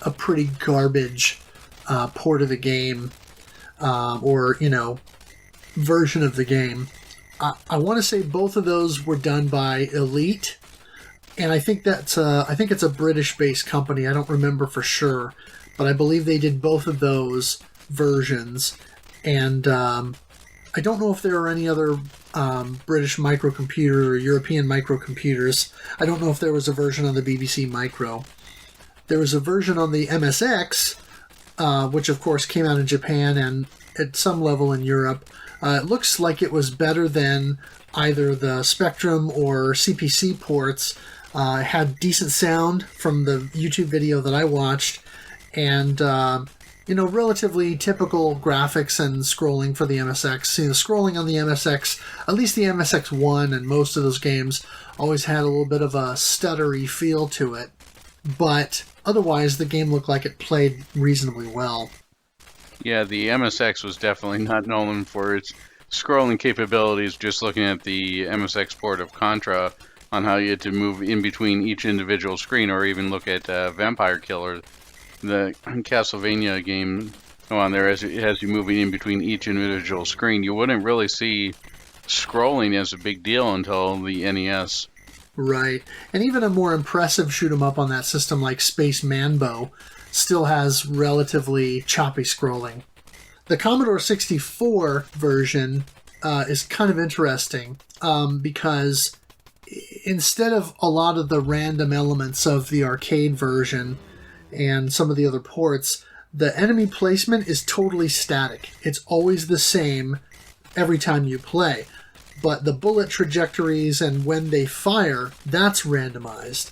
S1: a pretty garbage port of the game, or version of the game. I want to say both of those were done by Elite, and I think it's a British-based company. I don't remember for sure, but I believe they did both of those versions. And I don't know if there are any other British microcomputer or European microcomputers. I don't know if there was a version on the BBC Micro. There was a version on the MSX, which of course came out in Japan and at some level in Europe. It looks like it was better than either the Spectrum or CPC ports. It had decent sound from the YouTube video that I watched, and relatively typical graphics and scrolling for the MSX. Scrolling on the MSX, at least the MSX1 and most of those games, always had a little bit of a stuttery feel to it. But otherwise, the game looked like it played reasonably well.
S2: Yeah, the MSX was definitely not known for its scrolling capabilities. Just looking at the MSX port of Contra on how you had to move in between each individual screen, or even look at Vampire Killer, the Castlevania game on there, as you moving in between each individual screen. You wouldn't really see scrolling as a big deal until the NES.
S1: Right. And even a more impressive shoot 'em up on that system like Space Manbo still has relatively choppy scrolling. The Commodore 64 version is kind of interesting because instead of a lot of the random elements of the arcade version and some of the other ports, the enemy placement is totally static. It's always the same every time you play. But the bullet trajectories and when they fire, that's randomized.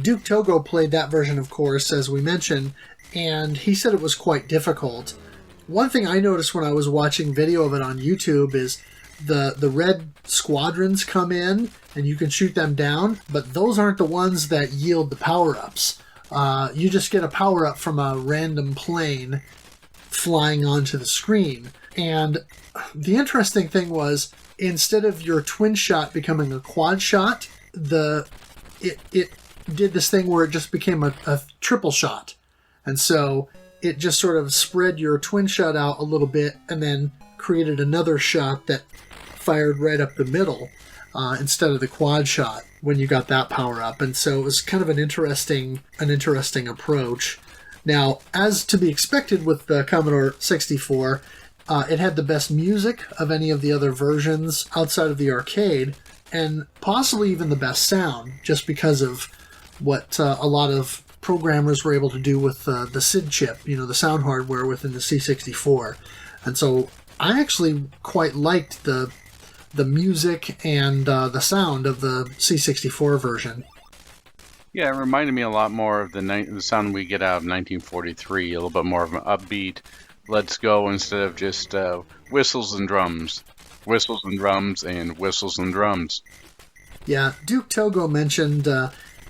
S1: Duke Togo played that version, of course, as we mentioned, and he said it was quite difficult. One thing I noticed when I was watching video of it on YouTube is the red squadrons come in, and you can shoot them down, but those aren't the ones that yield the power-ups. You just get a power-up from a random plane flying onto the screen. And the interesting thing was, instead of your twin shot becoming a quad shot, it did this thing where it just became a triple shot. And so it just sort of spread your twin shot out a little bit and then created another shot that fired right up the middle instead of the quad shot when you got that power up. And so it was kind of an interesting approach. Now, as to be expected with the Commodore 64, it had the best music of any of the other versions outside of the arcade, and possibly even the best sound, just because of what a lot of programmers were able to do with the SID chip, the sound hardware within the C64. And so I actually quite liked the music and the sound of the C64 version.
S2: Yeah, it reminded me a lot more of the sound we get out of 1943, a little bit more of an upbeat, let's go, instead of just whistles and drums. Whistles and drums and whistles and drums.
S1: Yeah, Duke Togo mentioned,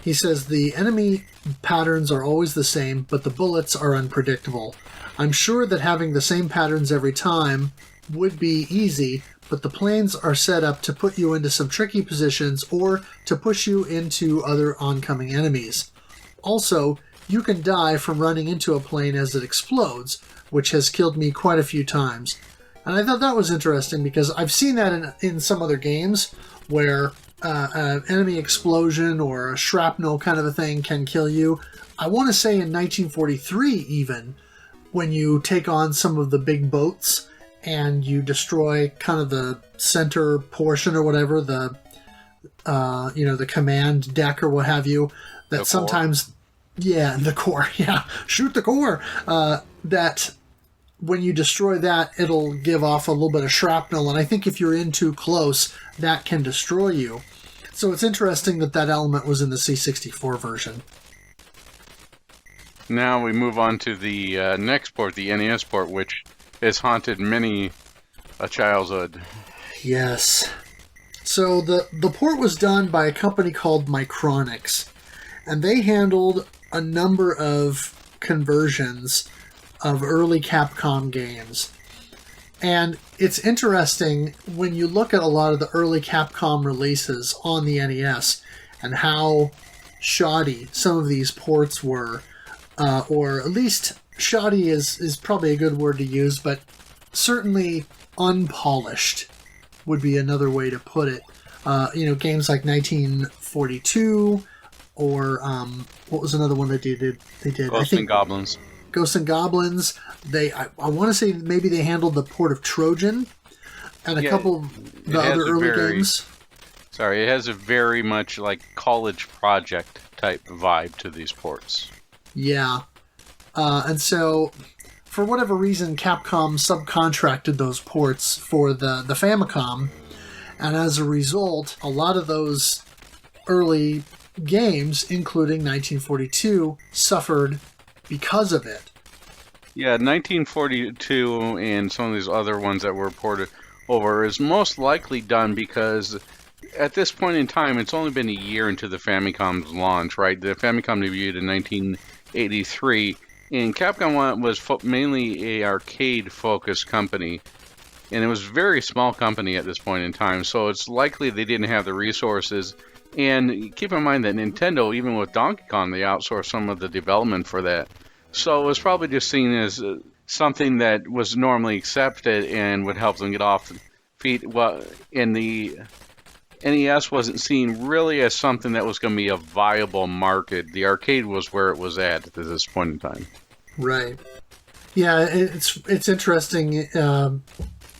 S1: he says, the enemy patterns are always the same, but the bullets are unpredictable. I'm sure that having the same patterns every time would be easy, but the planes are set up to put you into some tricky positions or to push you into other oncoming enemies. Also, you can die from running into a plane as it explodes, which has killed me quite a few times. And I thought that was interesting because I've seen that in some other games where an enemy explosion or a shrapnel kind of a thing can kill you. I want to say in 1943 even, when you take on some of the big boats and you destroy kind of the center portion or whatever, the command deck or what have you, that sometimes, yeah, the core, yeah, shoot the core, that when you destroy that, it'll give off a little bit of shrapnel, and I think if you're in too close, that can destroy you. So it's interesting that element was in the C64 version.
S2: Now we move on to the next port, the NES port, which has haunted many a childhood.
S1: Yes. So the port was done by a company called Micronics, and they handled a number of conversions of early Capcom games. And it's interesting when you look at a lot of the early Capcom releases on the NES and how shoddy some of these ports were, or at least shoddy is probably a good word to use, but certainly unpolished would be another way to put it. Games like 1942, or what was another one that they did?
S2: Ghosts and Goblins.
S1: Ghosts and Goblins. I want to say maybe they handled the port of Trojan and a couple of the other early games.
S2: Sorry, it has a very much like college project type vibe to these ports.
S1: Yeah. And so, for whatever reason, Capcom subcontracted those ports for the Famicom, and as a result, a lot of those early games, including 1942, suffered because of it.
S2: Yeah, 1942 and some of these other ones that were ported over is most likely done because at this point in time, it's only been a year into the Famicom's launch, right? The Famicom debuted in 1983, and Capcom was mainly a arcade-focused company, and it was a very small company at this point in time, so it's likely they didn't have the resources. And keep in mind that Nintendo, even with Donkey Kong, they outsourced some of the development for that. So it was probably just seen as something that was normally accepted and would help them get off the feet. Well, in the NES wasn't seen really as something that was going to be a viable market. The arcade was where it was at this point in time.
S1: Right. Yeah, it's interesting.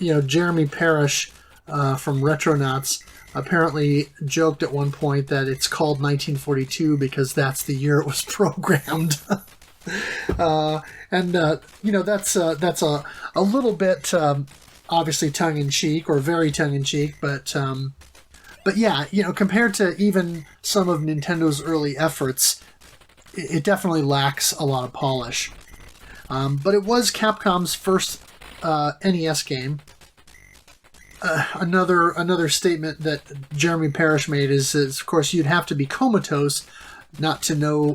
S1: Jeremy Parrish from Retronauts apparently joked at one point that it's called 1942 because that's the year it was programmed. That's a little bit obviously tongue-in-cheek, or very tongue-in-cheek, but yeah, compared to even some of Nintendo's early efforts, it definitely lacks a lot of polish. But it was Capcom's first NES game. Another statement that Jeremy Parrish made is, of course, you'd have to be comatose not to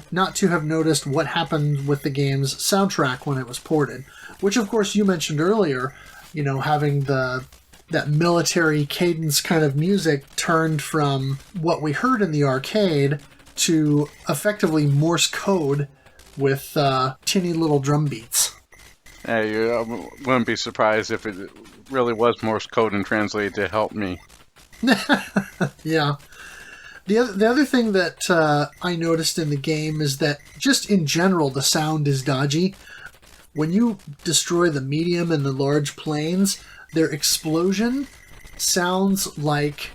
S1: have noticed what happened with the game's soundtrack when it was ported. Which, of course, you mentioned earlier, having that military cadence kind of music turned from what we heard in the arcade to effectively Morse code with tinny little drum beats.
S2: I wouldn't be surprised if it really was Morse code and translated to help me.
S1: Yeah. The other thing that I noticed in the game is that just in general the sound is dodgy. When you destroy the medium and the large planes, their explosion sounds like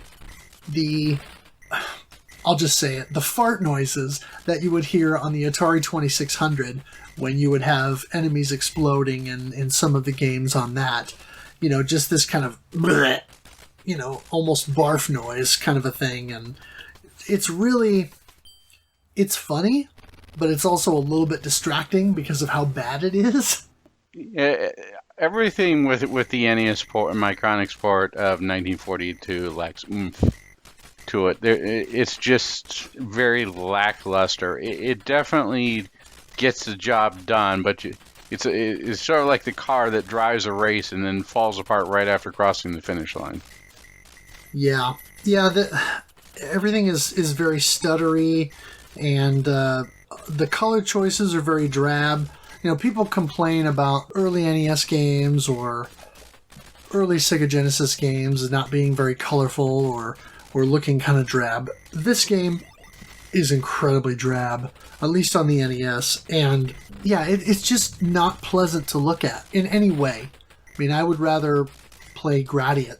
S1: I'll just say it, the fart noises that you would hear on the Atari 2600 when you would have enemies exploding in some of the games on that. Just this kind of, bleh, almost barf noise kind of a thing. And it's funny, but it's also a little bit distracting because of how bad it is.
S2: Yeah, everything with the NES port and Micronic's port of 1942 lacks oomph to it. It's just very lackluster. It definitely gets the job done, but it's sort of like the car that drives a race and then falls apart right after crossing the finish line.
S1: Yeah. Everything is very stuttery, and the color choices are very drab. People complain about early NES games or early Sega Genesis games as not being very colorful or looking kind of drab. This game is incredibly drab, at least on the NES, and yeah, it's just not pleasant to look at in any way. I mean, I would rather play Galaga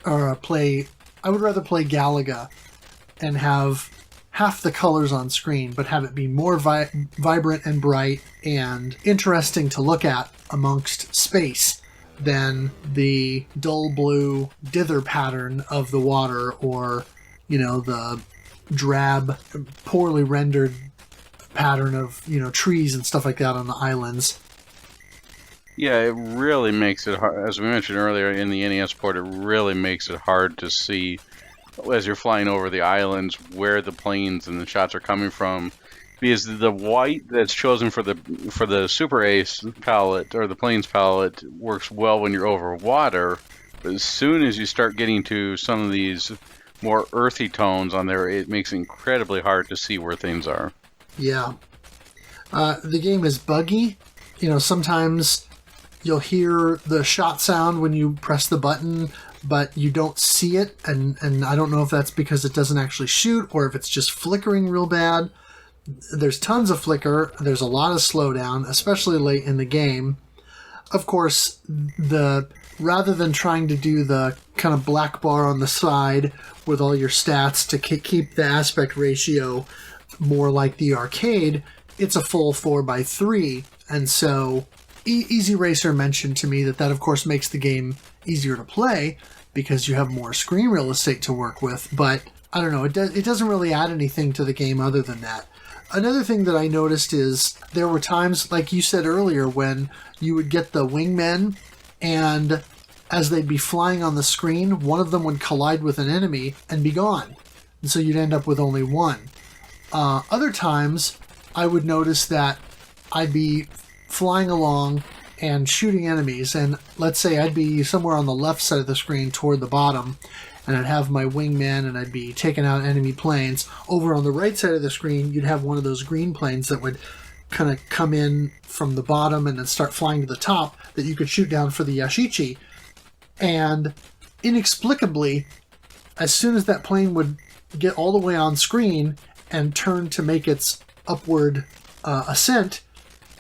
S1: and have half the colors on screen, but have it be more vibrant and bright and interesting to look at amongst space than the dull blue dither pattern of the water, or the drab, poorly rendered pattern of trees and stuff like that on the islands.
S2: Yeah, it really makes it hard. As we mentioned earlier in the NES port, it really makes it hard to see as you're flying over the islands where the planes and the shots are coming from. because the white that's chosen for the Super Ace palette or the Plains palette works well when you're over water. But as soon as you start getting to some of these more earthy tones on there, it makes it incredibly hard to see where things are.
S1: Yeah. The game is buggy. Sometimes you'll hear the shot sound when you press the button, but you don't see it, and I don't know if that's because it doesn't actually shoot or if it's just flickering real bad. There's tons of flicker. There's a lot of slowdown, especially late in the game. Of course, rather than trying to do the kind of black bar on the side with all your stats to keep the aspect ratio more like the arcade, it's a full 4:3. And so Easy Racer mentioned to me that of course makes the game easier to play because you have more screen real estate to work with. But I don't know, it doesn't really add anything to the game other than that. Another thing that I noticed is there were times, like you said earlier, when you would get the wingmen, and as they'd be flying on the screen, one of them would collide with an enemy and be gone. And so you'd end up with only one. Other times, I would notice that I'd be flying along and shooting enemies, and let's say I'd be somewhere on the left side of the screen toward the bottom, and I'd have my wingman and I'd be taking out enemy planes. Over on the right side of the screen, you'd have one of those green planes that would kind of come in from the bottom and then start flying to the top that you could shoot down for the Yashichi. And inexplicably, as soon as that plane would get all the way on screen and turn to make its upward ascent,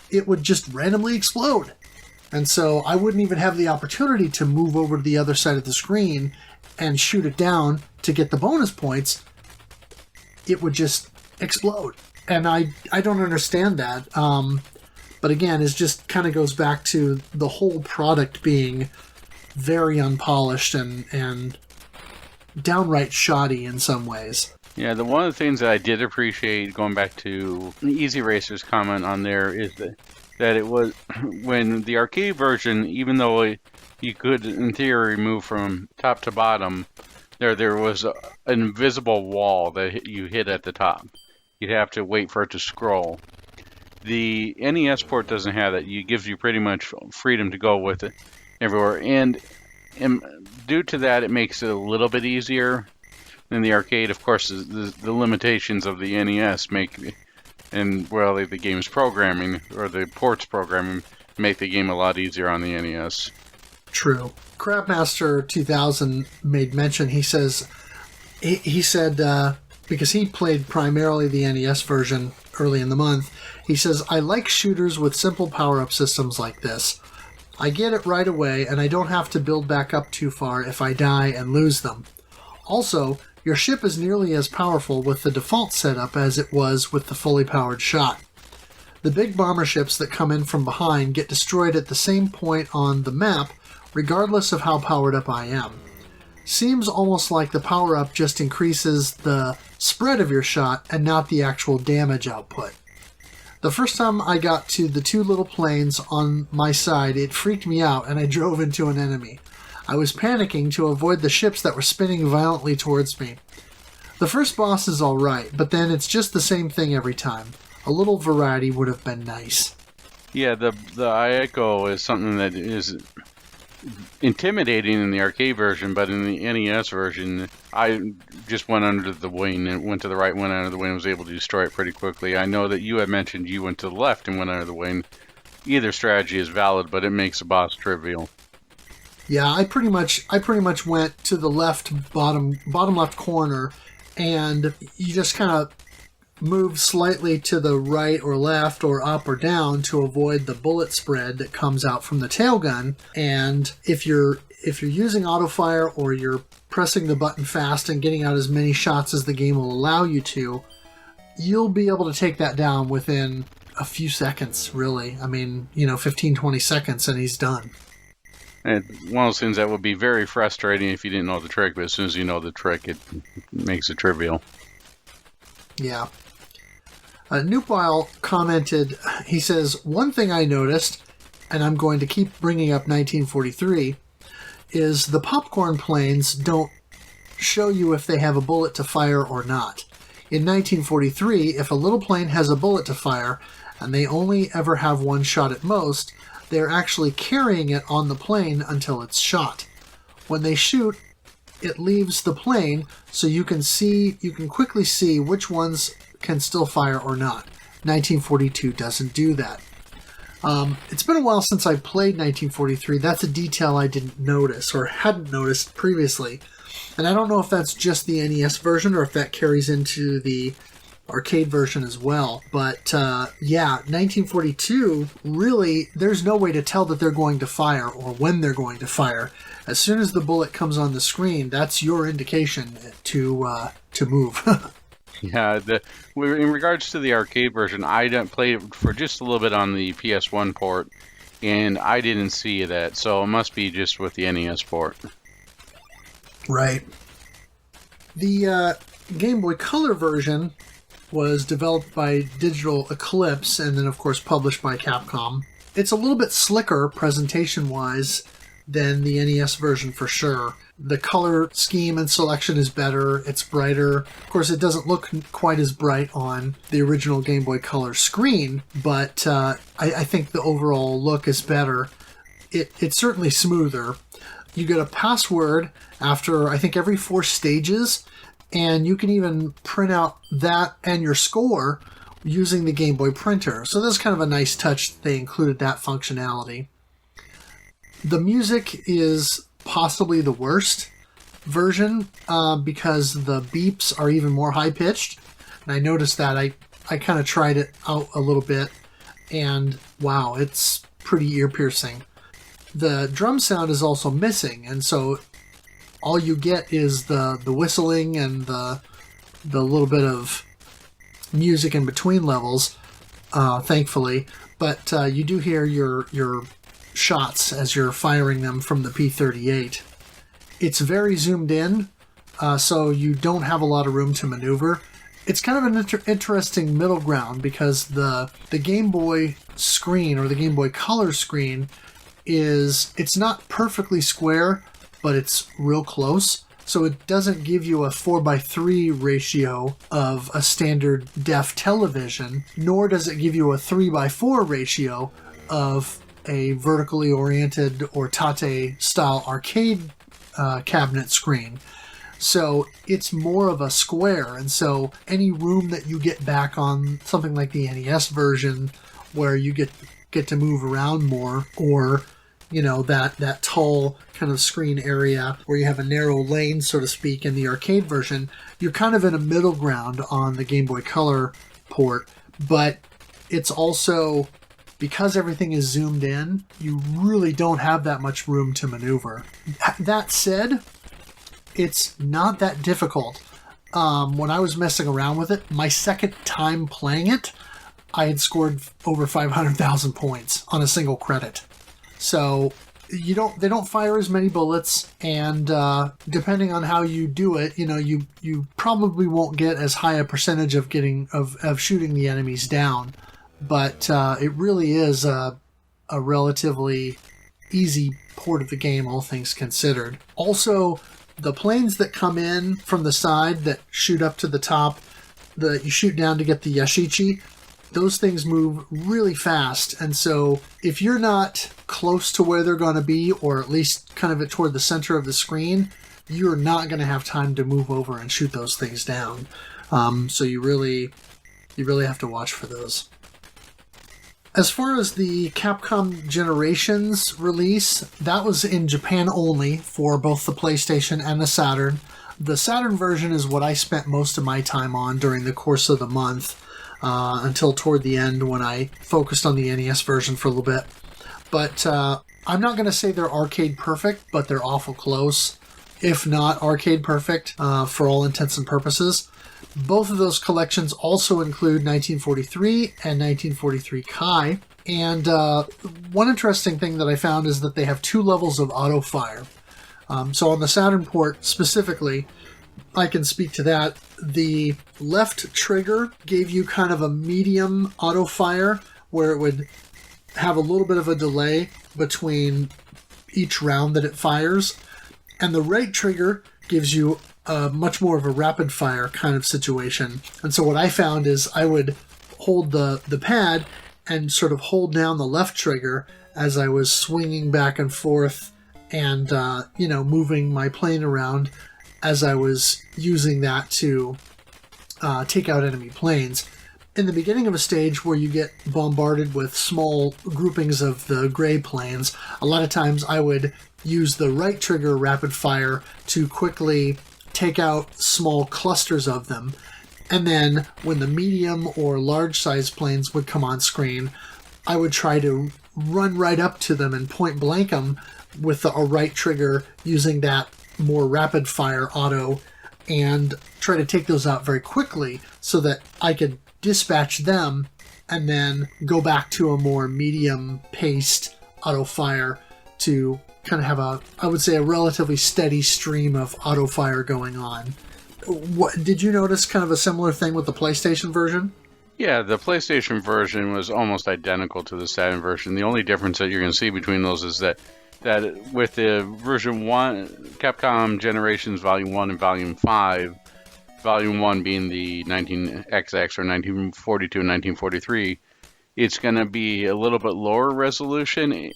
S1: it would just randomly explode. And so I wouldn't even have the opportunity to move over to the other side of the screen and shoot it down to get the bonus points. It would just explode. And I don't understand that. But again, it just kind of goes back to the whole product being very unpolished and downright shoddy in some ways.
S2: Yeah, one of the things that I did appreciate, going back to Easy Racer's comment on there, is that it was, when the arcade version, even though you could, in theory, move from top to bottom, there was an invisible wall that you hit at the top. You'd have to wait for it to scroll. The NES port doesn't have that. It gives you pretty much freedom to go with it everywhere. And due to that, it makes it a little bit easier than the arcade. Of course, the limitations of the NES make, the game's programming, or the port's programming, make the game a lot easier on the NES.
S1: True. Crabmaster 2000 made mention. He said because he played primarily the NES version early in the month, he says, "I like shooters with simple power-up systems like this. I get it right away, and I don't have to build back up too far if I die and lose them. Also, your ship is nearly as powerful with the default setup as it was with the fully powered shot. The big bomber ships that come in from behind get destroyed at the same point on the map, regardless of how powered up I am. Seems almost like the power-up just increases the spread of your shot and not the actual damage output. The first time I got to the two little planes on my side, it freaked me out and I drove into an enemy. I was panicking to avoid the ships that were spinning violently towards me. The first boss is alright, but then it's just the same thing every time. A little variety would have been nice."
S2: Yeah, the Aiko is something that is intimidating in the arcade version, but in the NES version, I just went under the wing and went to the right, went under the wing, and was able to destroy it pretty quickly. I know that you had mentioned you went to the left and went under the wing. Either strategy is valid, but it makes the boss trivial.
S1: Yeah, I pretty much went to the bottom left corner, and you just kind of move slightly to the right or left or up or down to avoid the bullet spread that comes out from the tail gun. And if you're using auto fire or you're pressing the button fast and getting out as many shots as the game will allow you to, you'll be able to take that down within a few seconds, really. I mean, 15, 20 seconds and he's done.
S2: And one of those things that would be very frustrating if you didn't know the trick, but as soon as you know the trick, it makes it trivial.
S1: Yeah. Newpile commented, he says, "One thing I noticed, and I'm going to keep bringing up 1943, is the popcorn planes don't show you if they have a bullet to fire or not. In 1943, if a little plane has a bullet to fire, and they only ever have one shot at most, they're actually carrying it on the plane until it's shot. When they shoot, it leaves the plane, so you can quickly see which ones can still fire or not. 1942 doesn't do that. It's been a while since I played 1943. That's a detail I didn't notice or hadn't noticed previously. And I don't know if that's just the NES version or if that carries into the arcade version as well. But 1942, really, there's no way to tell that they're going to fire or when they're going to fire. As soon as the bullet comes on the screen, that's your indication to move.
S2: Yeah, in regards to the arcade version, I played it for just a little bit on the PS1 port, and I didn't see that, so it must be just with the NES port.
S1: Right. The Game Boy Color version was developed by Digital Eclipse and then, of course, published by Capcom. It's a little bit slicker presentation-wise than the NES version for sure. The color scheme and selection is better. It's brighter. Of course, it doesn't look quite as bright on the original Game Boy Color screen, but I think the overall look is better. It's certainly smoother. You get a password after, I think, every 4 stages, and you can even print out that and your score using the Game Boy printer. So that's kind of a nice touch that they included that functionality. The music is possibly the worst version because the beeps are even more high-pitched. And I noticed that. I kind of tried it out a little bit, and wow, it's pretty ear-piercing. The drum sound is also missing, and so all you get is the whistling and the little bit of music in between levels, thankfully. But you do hear your shots as you're firing them from the P-38. It's very zoomed in, so you don't have a lot of room to maneuver. It's kind of an interesting middle ground because the Game Boy screen or the Game Boy Color screen it's not perfectly square, but it's real close. So it doesn't give you a 4:3 ratio of a standard def television, nor does it give you a 3:4 ratio of a vertically oriented or Tate style arcade cabinet screen. So it's more of a square, and so any room that you get back on something like the NES version where you get to move around more, or that tall kind of screen area where you have a narrow lane, so to speak, in the arcade version, you're kind of in a middle ground on the Game Boy Color port. But it's also, because everything is zoomed in, you really don't have that much room to maneuver. That said, it's not that difficult. When I was messing around with it, my second time playing it, I had scored over 500,000 points on a single credit. So they don't fire as many bullets, and depending on how you do it, you probably won't get as high a percentage of shooting the enemies down. But it really is a relatively easy port of the game, all things considered. Also, the planes that come in from the side that shoot up to the top, that you shoot down to get the Yashichi, those things move really fast. And so if you're not close to where they're going to be, or at least kind of toward the center of the screen, you're not going to have time to move over and shoot those things down. So you really have to watch for those. As far as the Capcom Generations release, that was in Japan only for both the PlayStation and the Saturn. The Saturn version is what I spent most of my time on during the course of the month, until toward the end when I focused on the NES version for a little bit. But I'm not going to say they're arcade perfect, but they're awful close, if not arcade perfect, for all intents and purposes. Both of those collections also include 1943 and 1943 Kai. And one interesting thing that I found is that they have 2 levels of auto fire. So on the Saturn port specifically, I can speak to that. The left trigger gave you kind of a medium auto fire where it would have a little bit of a delay between each round that it fires. And the right trigger gives you much more of a rapid fire kind of situation. And so what I found is I would hold the pad and sort of hold down the left trigger as I was swinging back and forth and, moving my plane around as I was using that to take out enemy planes. In the beginning of a stage where you get bombarded with small groupings of the gray planes, a lot of times I would use the right trigger rapid fire to quickly take out small clusters of them. And then when the medium or large size planes would come on screen, I would try to run right up to them and point blank them with a right trigger using that more rapid fire auto and try to take those out very quickly so that I could dispatch them and then go back to a more medium paced auto fire to kind of have a relatively steady stream of auto fire going on. Did you notice kind of a similar thing with the PlayStation version?
S2: Yeah, the PlayStation version was almost identical to the Saturn version. The only difference that you're going to see between those is that with the version 1, Capcom Generations Volume 1 and Volume 5, Volume 1 being the 19XX or 1942 and 1943, it's going to be a little bit lower resolution,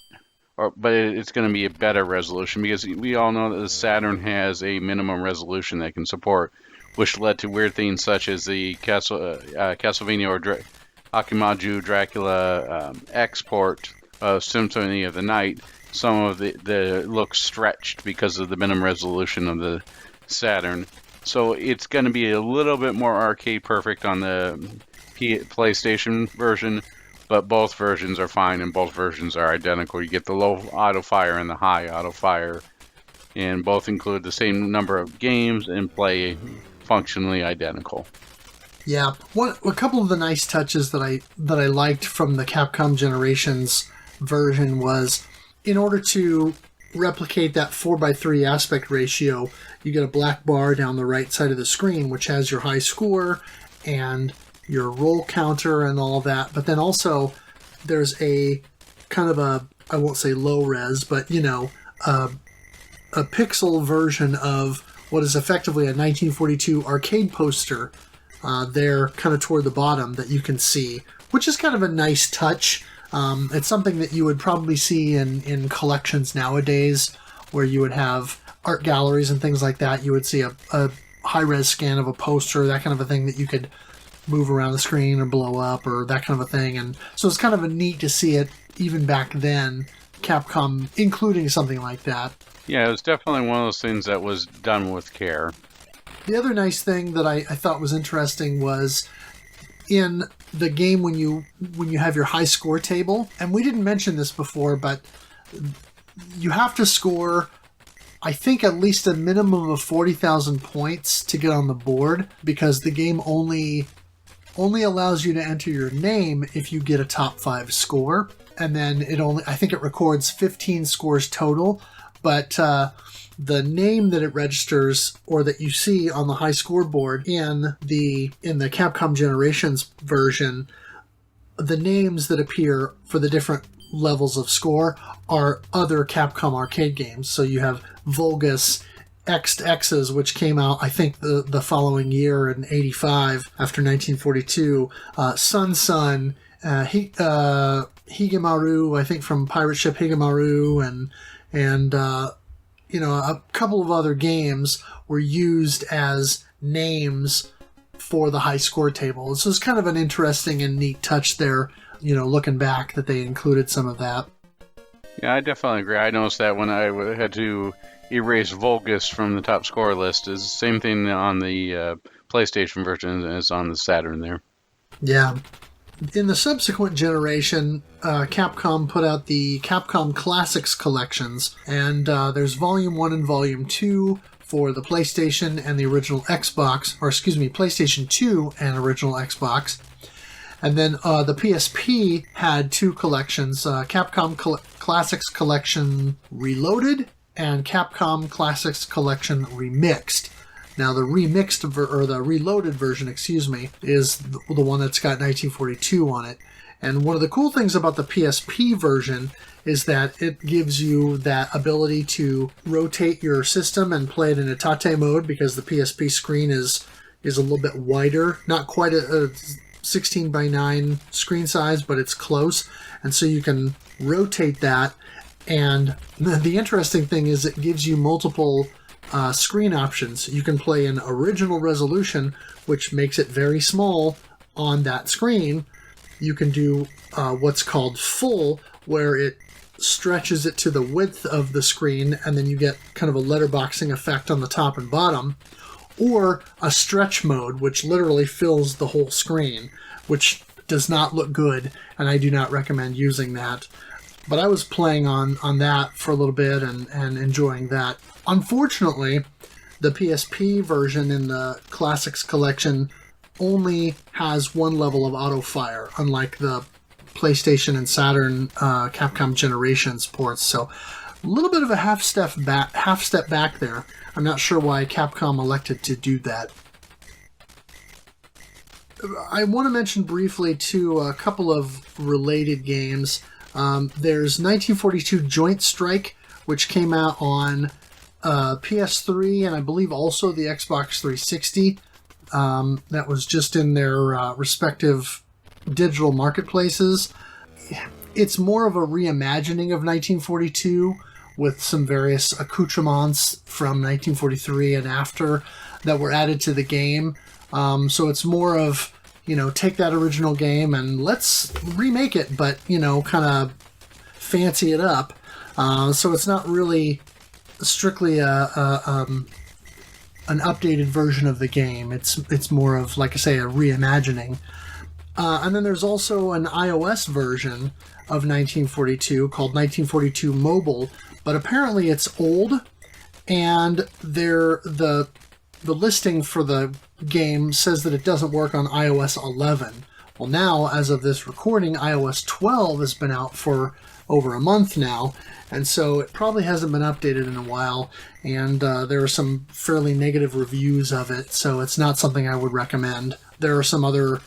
S2: but it's going to be a better resolution because we all know that the Saturn has a minimum resolution that it can support, which led to weird things such as the Castlevania or Akimaju Dracula export of Symphony of the Night. Some of the looks stretched because of the minimum resolution of the Saturn. So it's going to be a little bit more arcade perfect on the PlayStation version, but both versions are fine and both versions are identical. You get the low auto fire and the high auto fire, and both include the same number of games and play functionally identical.
S1: Yeah, a couple of the nice touches that I liked from the Capcom Generations version was, in order to replicate that 4:3 aspect ratio, you get a black bar down the right side of the screen, which has your high score and your roll counter and all that. But then also there's a kind of I won't say low res, but a pixel version of what is effectively a 1942 arcade poster there kind of toward the bottom that you can see, which is kind of a nice touch. It's something that you would probably see in collections nowadays, where you would have art galleries and things like that. You would see a high-res scan of a poster, that kind of a thing that you could move around the screen or blow up or that kind of a thing. And so it's kind of neat to see it even back then, Capcom including something like that.
S2: Yeah, it was definitely one of those things that was done with care.
S1: The other nice thing that I thought was interesting was in the game when you have your high score table, and we didn't mention this before, but you have to score, I think, at least a minimum of 40,000 points to get on the board, because the game only allows you to enter your name if you get a top 5 score, and then I think it records 15 scores total, but the name that it registers or that you see on the high scoreboard in the Capcom Generations version, the names that appear for the different levels of score are other Capcom arcade games. So you have Vulgus, X's, which came out, I think, the following year in 85 after 1942, Sun, Higemaru, I think from Pirate Ship Higemaru, and a couple of other games were used as names for the high score table. So it's kind of an interesting and neat touch there, looking back, that they included some of that.
S2: Yeah, I definitely agree. I noticed that when I had to erase Vulgus from the top score list. It's the same thing on the PlayStation version as on the Saturn there.
S1: Yeah. In the subsequent generation, Capcom put out the Capcom Classics collections, and there's Volume 1 and Volume 2 for the PlayStation and the original Xbox, PlayStation 2 and original Xbox. And then the PSP had 2 collections, Capcom Classics Collection Reloaded and Capcom Classics Collection Remixed. Now, the the reloaded version, is the one that's got 1942 on it. And one of the cool things about the PSP version is that it gives you that ability to rotate your system and play it in a tate mode, because the PSP screen is a little bit wider, not quite a 16 by 9 screen size, but it's close, and so you can rotate that. And the interesting thing is it gives you multiple screen options. You can play in original resolution, which makes it very small on that screen. You can do what's called full, where it stretches it to the width of the screen, and then you get kind of a letterboxing effect on the top and bottom. Or a stretch mode, which literally fills the whole screen, which does not look good, and I do not recommend using that. But I was playing on that for a little bit and enjoying that. Unfortunately, the PSP version in the Classics Collection only has one level of auto fire, unlike the PlayStation and Saturn Capcom Generations ports. So a little bit of a half step back there. I'm not sure why Capcom elected to do that. I want to mention briefly, too, a couple of related games. There's 1942 Joint Strike, which came out on PS3 and I believe also the Xbox 360. That was just in their respective digital marketplaces. It's more of a reimagining of 1942 with some various accoutrements from 1943 and after that were added to the game. So it's more of, take that original game and let's remake it, but, kind of fancy it up. So it's not really strictly an updated version of the game. It's more of, like I say, a reimagining. And then there's also an iOS version of 1942 called 1942 Mobile, but apparently it's old, and the listing for the game says that it doesn't work on iOS 11. Well, now, as of this recording, iOS 12 has been out for over a month now, and so it probably hasn't been updated in a while, and there are some fairly negative reviews of it, so it's not something I would recommend. There are some other,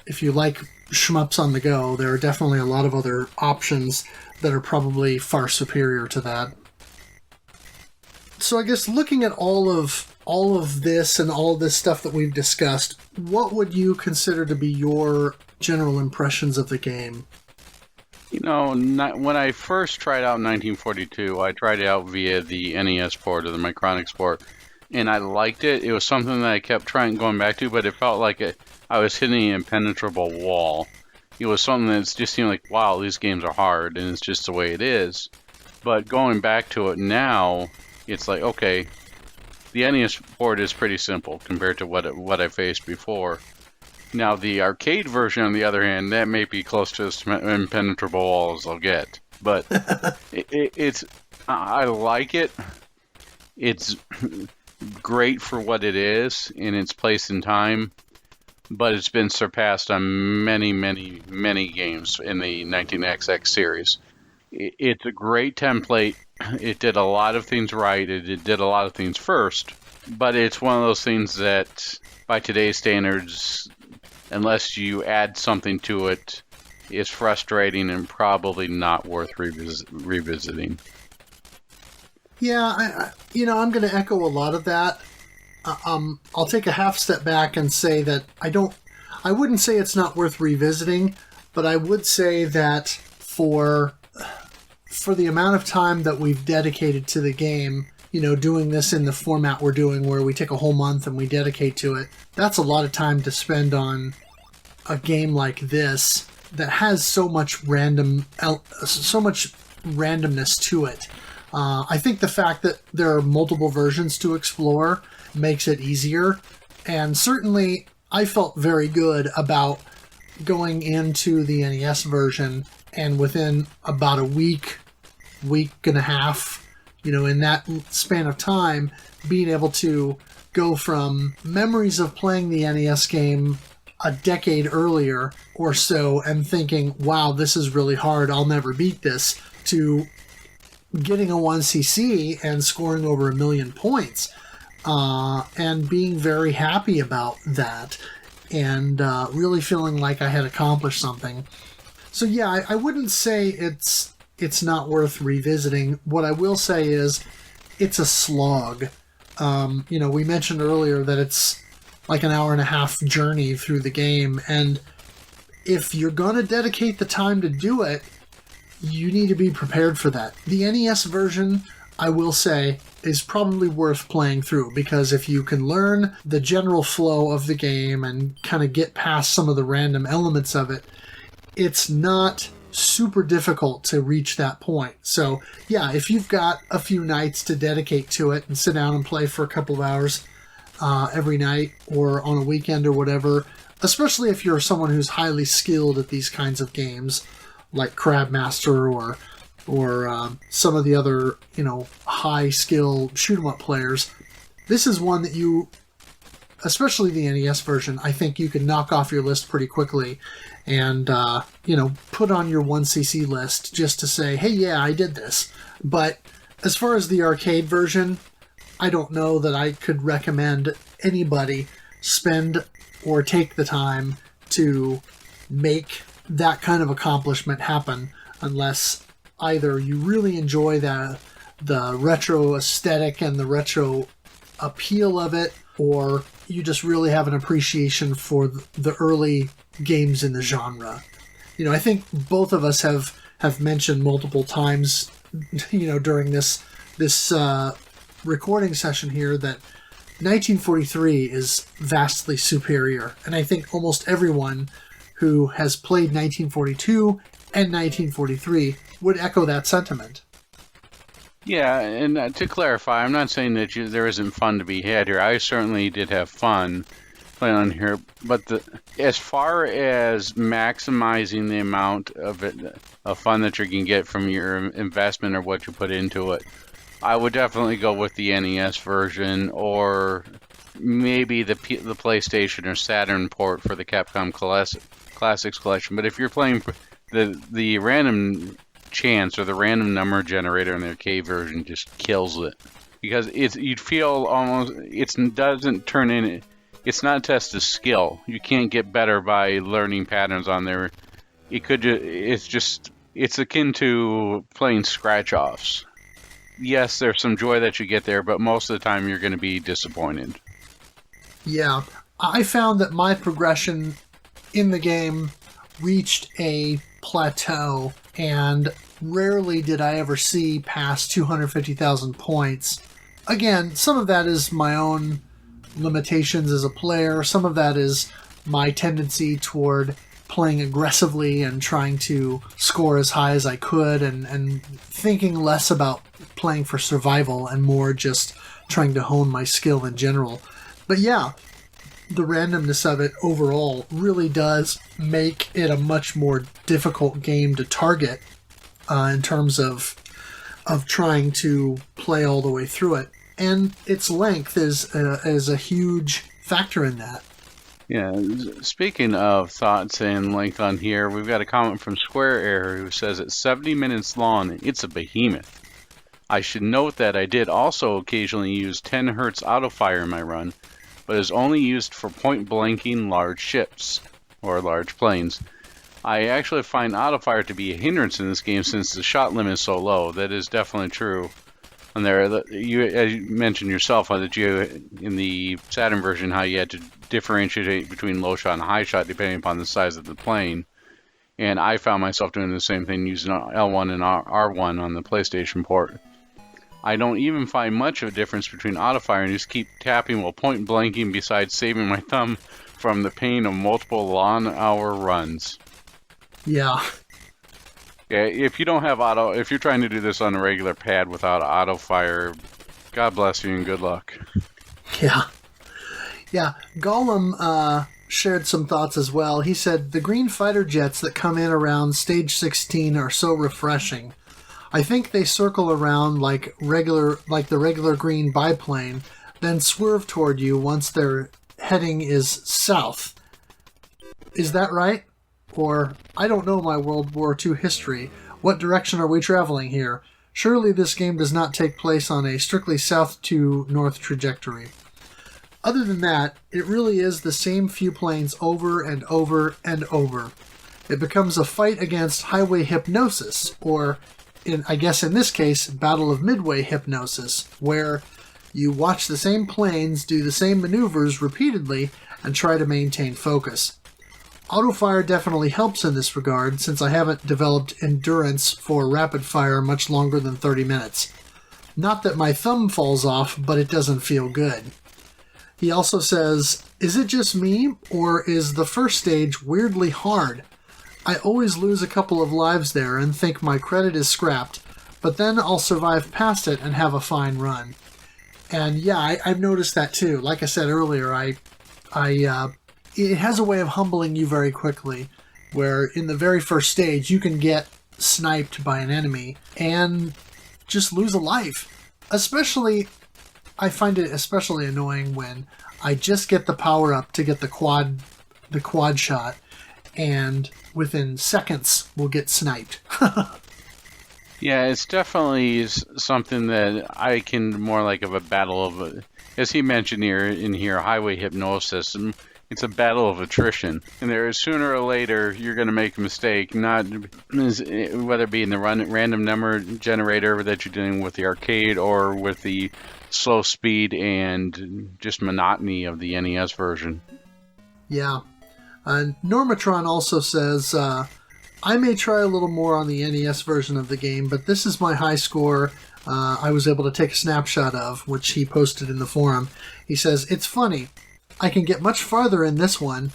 S1: if you like shmups on the go, there are definitely a lot of other options that are probably far superior to that. So I guess looking at all of this and all of this stuff that we've discussed, what would you consider to be your general impressions of the game?
S2: When I first tried out 1942, I tried it out via the NES port or the Micronics port, and I liked it. It was something that I kept going back to, but it felt like I was hitting an impenetrable wall. It was something that just seemed like, wow, these games are hard, and it's just the way it is. But going back to it now, it's like, okay, the NES port is pretty simple compared to what I faced before. Now, the arcade version, on the other hand, that may be close to as impenetrable wall as I'll get. But I like it. It's great for what it is in its place and time, but it's been surpassed on many, many, many games in the 19XX series. It's a great template. It did a lot of things right. It did a lot of things first, but it's one of those things that, by today's standards, unless you add something to it, is frustrating and probably not worth revisiting.
S1: Yeah, I'm going to echo a lot of that. I'll take a half step back and say that I wouldn't say it's not worth revisiting, but I would say that for the amount of time that we've dedicated to the game, doing this in the format we're doing, where we take a whole month and we dedicate to it, that's a lot of time to spend on a game like this that has so much randomness to it. I think the fact that there are multiple versions to explore makes it easier, and certainly I felt very good about going into the NES version, and within about a week and a half, in that span of time, being able to go from memories of playing the NES game a decade earlier or so and thinking, wow, this is really hard, I'll never beat this, to getting a 1cc and scoring over 1 million points, and being very happy about that, and really feeling like I had accomplished something. So yeah, I wouldn't say it's it's not worth revisiting. What I will say is it's a slog. We mentioned earlier that it's like an hour and a half journey through the game, and if you're going to dedicate the time to do it, you need to be prepared for that. The NES version, I will say, is probably worth playing through, because if you can learn the general flow of the game and kind of get past some of the random elements of it, it's not super difficult to reach that point. So yeah, if you've got a few nights to dedicate to it and sit down and play for a couple of hours every night or on a weekend or whatever, especially if you're someone who's highly skilled at these kinds of games like Crabmaster or some of the other high skill shoot 'em up players, this is one that you, especially the NES version, I think you can knock off your list pretty quickly and, put on your 1cc list just to say, hey, yeah, I did this. But as far as the arcade version, I don't know that I could recommend anybody spend or take the time to make that kind of accomplishment happen unless either you really enjoy the retro aesthetic and the retro appeal of it, or you just really have an appreciation for the early games in the genre. I think both of us have mentioned multiple times, during this recording session here, that 1943 is vastly superior. And I think almost everyone who has played 1942 and 1943 would echo that sentiment.
S2: Yeah, and to clarify, I'm not saying that there isn't fun to be had here. I certainly did have fun playing on here, but as far as maximizing the amount of fun that you can get from your investment or what you put into it, I would definitely go with the NES version, or maybe the PlayStation or Saturn port for the Capcom Classics Collection. But if you're playing the random chance or the random number generator in the arcade version, just kills it, because you'd feel almost it's not a test of skill. You can't get better by learning patterns on there. It's akin to playing scratch offs. Yes, there's some joy that you get there, but most of the time you're going to be disappointed.
S1: Yeah, I found that my progression in the game reached a plateau, and rarely did I ever see past 250,000 points. Again, some of that is my own limitations as a player. Some of that is my tendency toward playing aggressively and trying to score as high as I could, and thinking less about playing for survival and more just trying to hone my skill in general. But yeah, the randomness of it overall really does make it a much more difficult game to target in terms of trying to play all the way through it. And its length is a huge factor in that.
S2: Yeah, speaking of thoughts and length on here, we've got a comment from Square Air who says it's 70 minutes long. It's a behemoth. I should note that I did also occasionally use 10 Hz autofire in my run, but is only used for point blanking large ships or large planes. I actually find autofire to be a hindrance in this game since the shot limit is so low. That is definitely true. And there, as you mentioned yourself, that you in the Saturn version, how you had to differentiate between low shot and high shot depending upon the size of the plane. And I found myself doing the same thing using L1 and R1 on the PlayStation port. I don't even find much of a difference between autofire and just keep tapping while point blanking, besides saving my thumb from the pain of multiple long-hour runs.
S1: Yeah.
S2: Yeah, if you don't have if you're trying to do this on a regular pad without autofire, God bless you and good luck.
S1: Yeah. Yeah, Gollum shared some thoughts as well. He said, the green fighter jets that come in around stage 16 are so refreshing. I think they circle around like the regular green biplane, then swerve toward you once their heading is south. Is that right? Or, I don't know my World War II history. What direction are we traveling here? Surely this game does not take place on a strictly south to north trajectory. Other than that, it really is the same few planes over and over and over. It becomes a fight against highway hypnosis, or I guess in this case, Battle of Midway hypnosis, where you watch the same planes do the same maneuvers repeatedly and try to maintain focus. Autofire definitely helps in this regard, since I haven't developed endurance for rapid fire much longer than 30 minutes. Not that my thumb falls off, but it doesn't feel good. He also says, is it just me, or is the first stage weirdly hard? I always lose a couple of lives there and think my credit is scrapped, but then I'll survive past it and have a fine run. And yeah, I've noticed that too. Like I said earlier, it has a way of humbling you very quickly, where in the very first stage you can get sniped by an enemy and just lose a life. Especially, I find it especially annoying when I just get the power up to get the quad shot, and within seconds will get sniped.
S2: Yeah, it's definitely something that I can more like of a battle of, as he mentioned here, highway hypnosis. It's a battle of attrition, and there is sooner or later you're going to make a mistake. Not whether it be in the random number generator that you're doing with the arcade, or with the slow speed and just monotony of the NES version.
S1: Yeah. Normatron also says, I may try a little more on the NES version of the game, but this is my high score I was able to take a snapshot of, which he posted in the forum. He says, it's funny. I can get much farther in this one,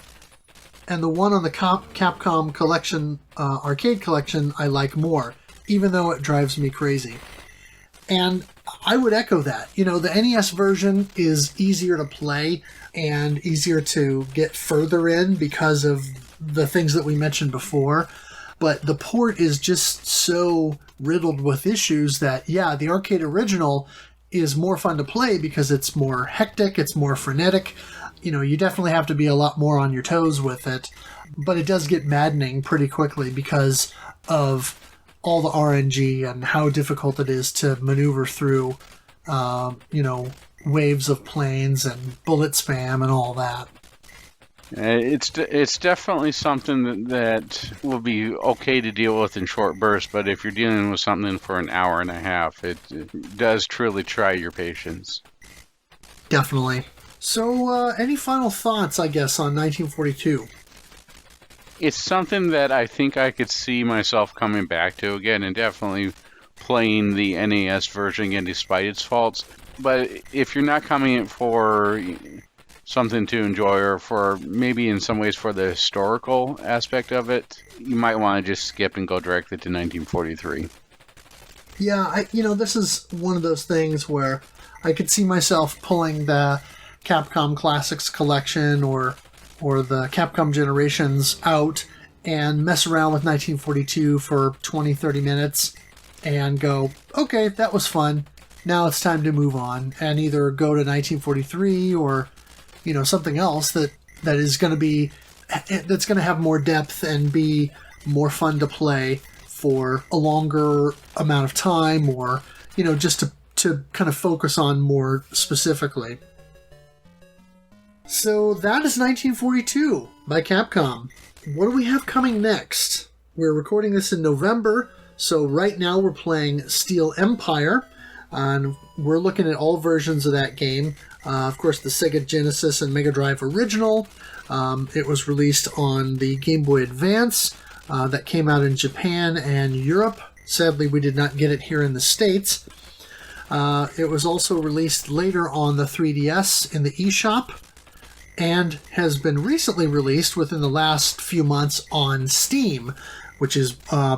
S1: and the one on the Capcom collection, arcade collection, I like more, even though it drives me crazy. And I would echo that. You know, the NES version is easier to play and easier to get further in because of the things that we mentioned before. But the port is just so riddled with issues that, yeah, the arcade original is more fun to play because it's more hectic, it's more frenetic. You know, you definitely have to be a lot more on your toes with it. But it does get maddening pretty quickly because of all the RNG and how difficult it is to maneuver through, waves of planes and bullet spam and all that.
S2: It's definitely something that will be okay to deal with in short bursts, but if you're dealing with something for an hour and a half, it does truly try your patience.
S1: Definitely. So, any final thoughts, I guess, on 1942?
S2: It's something that I think I could see myself coming back to again, and definitely playing the NES version again despite its faults. But if you're not coming in for something to enjoy, or for maybe in some ways for the historical aspect of it, you might want to just skip and go directly to 1943.
S1: Yeah, this is one of those things where I could see myself pulling the Capcom Classics collection or the Capcom Generations out and mess around with 1942 for 20-30 minutes and go, okay, that was fun. Now it's time to move on and either go to 1943 or something else that is going to be, that's going to have more depth and be more fun to play for a longer amount of time, or just to kind of focus on more specifically. So that is 1942 by Capcom. What do we have coming next? We're recording this in November, so right now we're playing Steel Empire, and we're looking at all versions of that game. Of course, the Sega Genesis and Mega Drive original. It was released on the Game Boy Advance. That came out in Japan and Europe. Sadly, we did not get it here in the States. It was also released later on the 3DS in the eShop, and has been recently released within the last few months on Steam, which is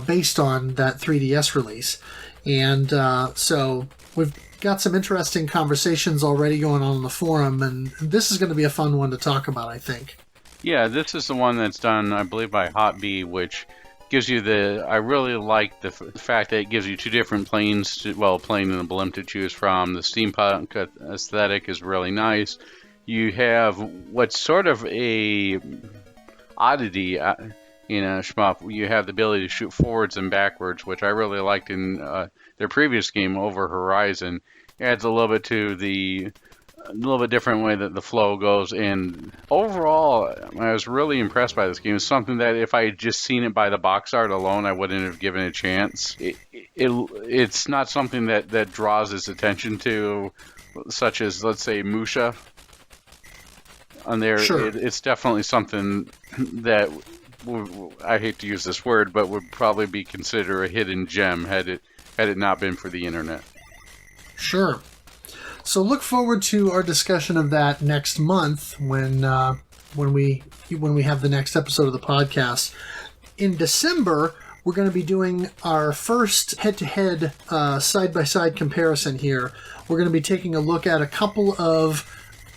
S1: based on that 3DS release. And so we've got some interesting conversations already going on in the forum, and this is going to be a fun one to talk about, I think. Yeah,
S2: this is the one that's done, I believe, by Hot B, which gives you I really like the fact that it gives you two different planes, plane and a blimp to choose from. The steampunk aesthetic is really nice. You have what's sort of a oddity in a shmup. You have the ability to shoot forwards and backwards, which I really liked in their previous game, Over Horizon. It adds a little bit to the little bit different way that the flow goes. And overall, I was really impressed by this game. It's something that if I had just seen it by the box art alone, I wouldn't have given it a chance. It's not something that draws its attention to, such as, let's say, Musha. On there,
S1: Sure.
S2: it's definitely something that I hate to use this word, but would probably be considered a hidden gem had it not been for the internet.
S1: Sure. So look forward to our discussion of that next month when we have the next episode of the podcast. In December, we're going to be doing our first head-to-head side-by-side comparison here. We're going to be taking a look at a couple of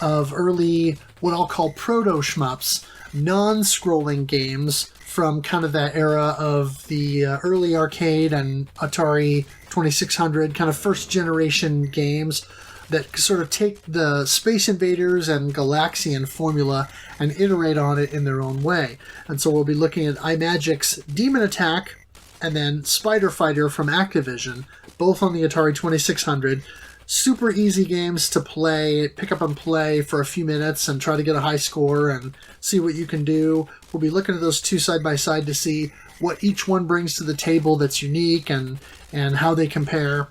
S1: early, what I'll call proto-shmups, non-scrolling games from kind of that era of the early arcade and Atari 2600, kind of first-generation games that sort of take the Space Invaders and Galaxian formula and iterate on it in their own way. And so we'll be looking at iMagic's Demon Attack and then Spider Fighter from Activision, both on the Atari 2600. Super easy games to play, pick up and play for a few minutes and try to get a high score and see what you can do. We'll be looking at those two side by side to see what each one brings to the table that's unique and how they compare.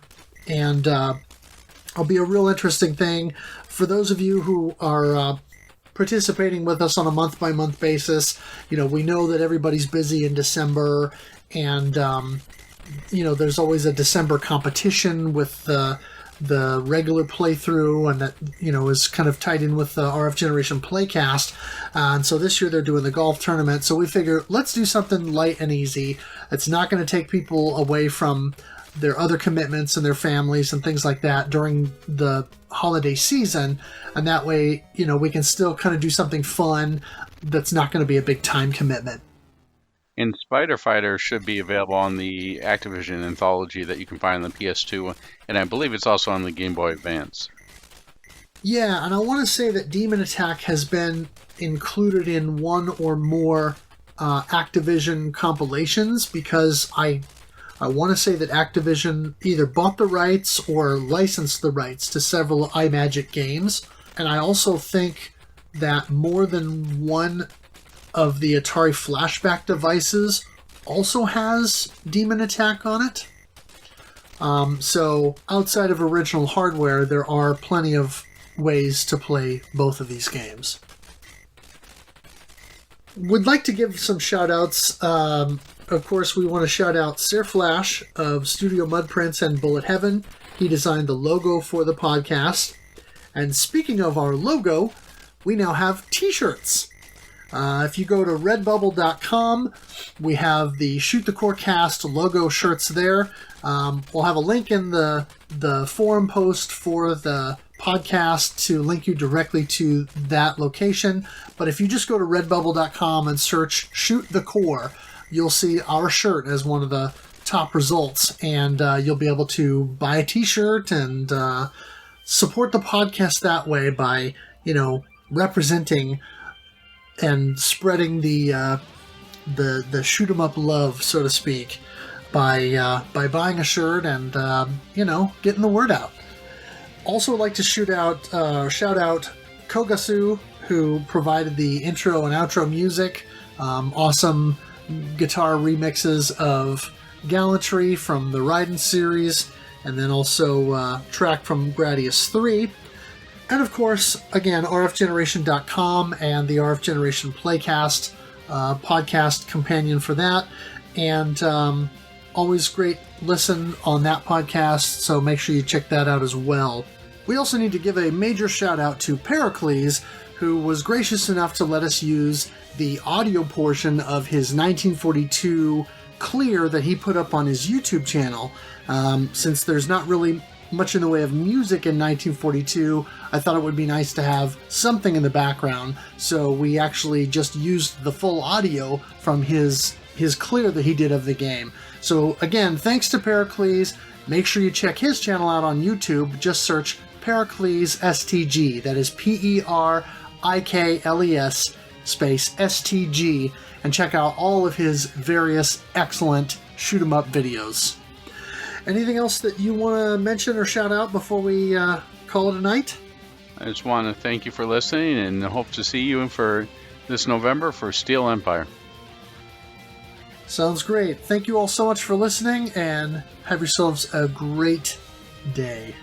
S1: And it'll be a real interesting thing for those of you who are participating with us on a month-by-month basis. You know, we know that everybody's busy in December, and you know, there's always a December competition with the regular playthrough, and that, you know, is kind of tied in with the RF Generation Playcast. And so this year they're doing the golf tournament. So we figure, let's do something light and easy. It's not going to take people away from their other commitments and their families and things like that during the holiday season. And that way, you know, we can still kind of do something fun that's not going to be a big time commitment.
S2: And Spider Fighter should be available on the Activision anthology that you can find on the PS2, and I believe it's also on the Game Boy Advance.
S1: Yeah, and I want to say that Demon Attack has been included in one or more Activision compilations, because I want to say that Activision either bought the rights or licensed the rights to several iMagic games. And I also think that more than one of the Atari flashback devices also has Demon Attack on it. So outside of original hardware, there are plenty of ways to play both of these games. Would like to give some shout-outs. Of course, we want to shout out Sir Flash of Studio Mudprints and Bullet Heaven. He designed the logo for the podcast. And speaking of our logo, we now have t-shirts. If you go to redbubble.com, we have the Shoot the Core Cast logo shirts there. We'll have a link in the forum post for the podcast to link you directly to that location. But if you just go to redbubble.com and search Shoot the Core, you'll see our shirt as one of the top results, and you'll be able to buy a t-shirt and support the podcast that way by, you know, representing and spreading the shoot 'em up love, so to speak, by buying a shirt and you know, getting the word out. Also, like to shout out Kogasu, who provided the intro and outro music. Awesome guitar remixes of Gallantry from the Raiden series, and then also track from Gradius 3. And of course, again, rfgeneration.com and the RF Generation Playcast podcast companion for that. And always great listen on that podcast, so make sure you check that out as well. We also need to give a major shout out to Pericles, who was gracious enough to let us use the audio portion of his 1942 clear that he put up on his YouTube channel. Since there's not really much in the way of music in 1942, I thought it would be nice to have something in the background, so we actually just used the full audio from his clear that he did of the game. So again, thanks to Pericles. Make sure you check his channel out on YouTube. Just search Pericles STG. That is Perikles space STG, and check out all of his various excellent shoot 'em up videos. Anything else that you want to mention or shout out before we call it a night?
S2: I just want to thank you for listening and hope to see you for this November for Steel Empire.
S1: Sounds great. Thank you all so much for listening, and have yourselves a great day.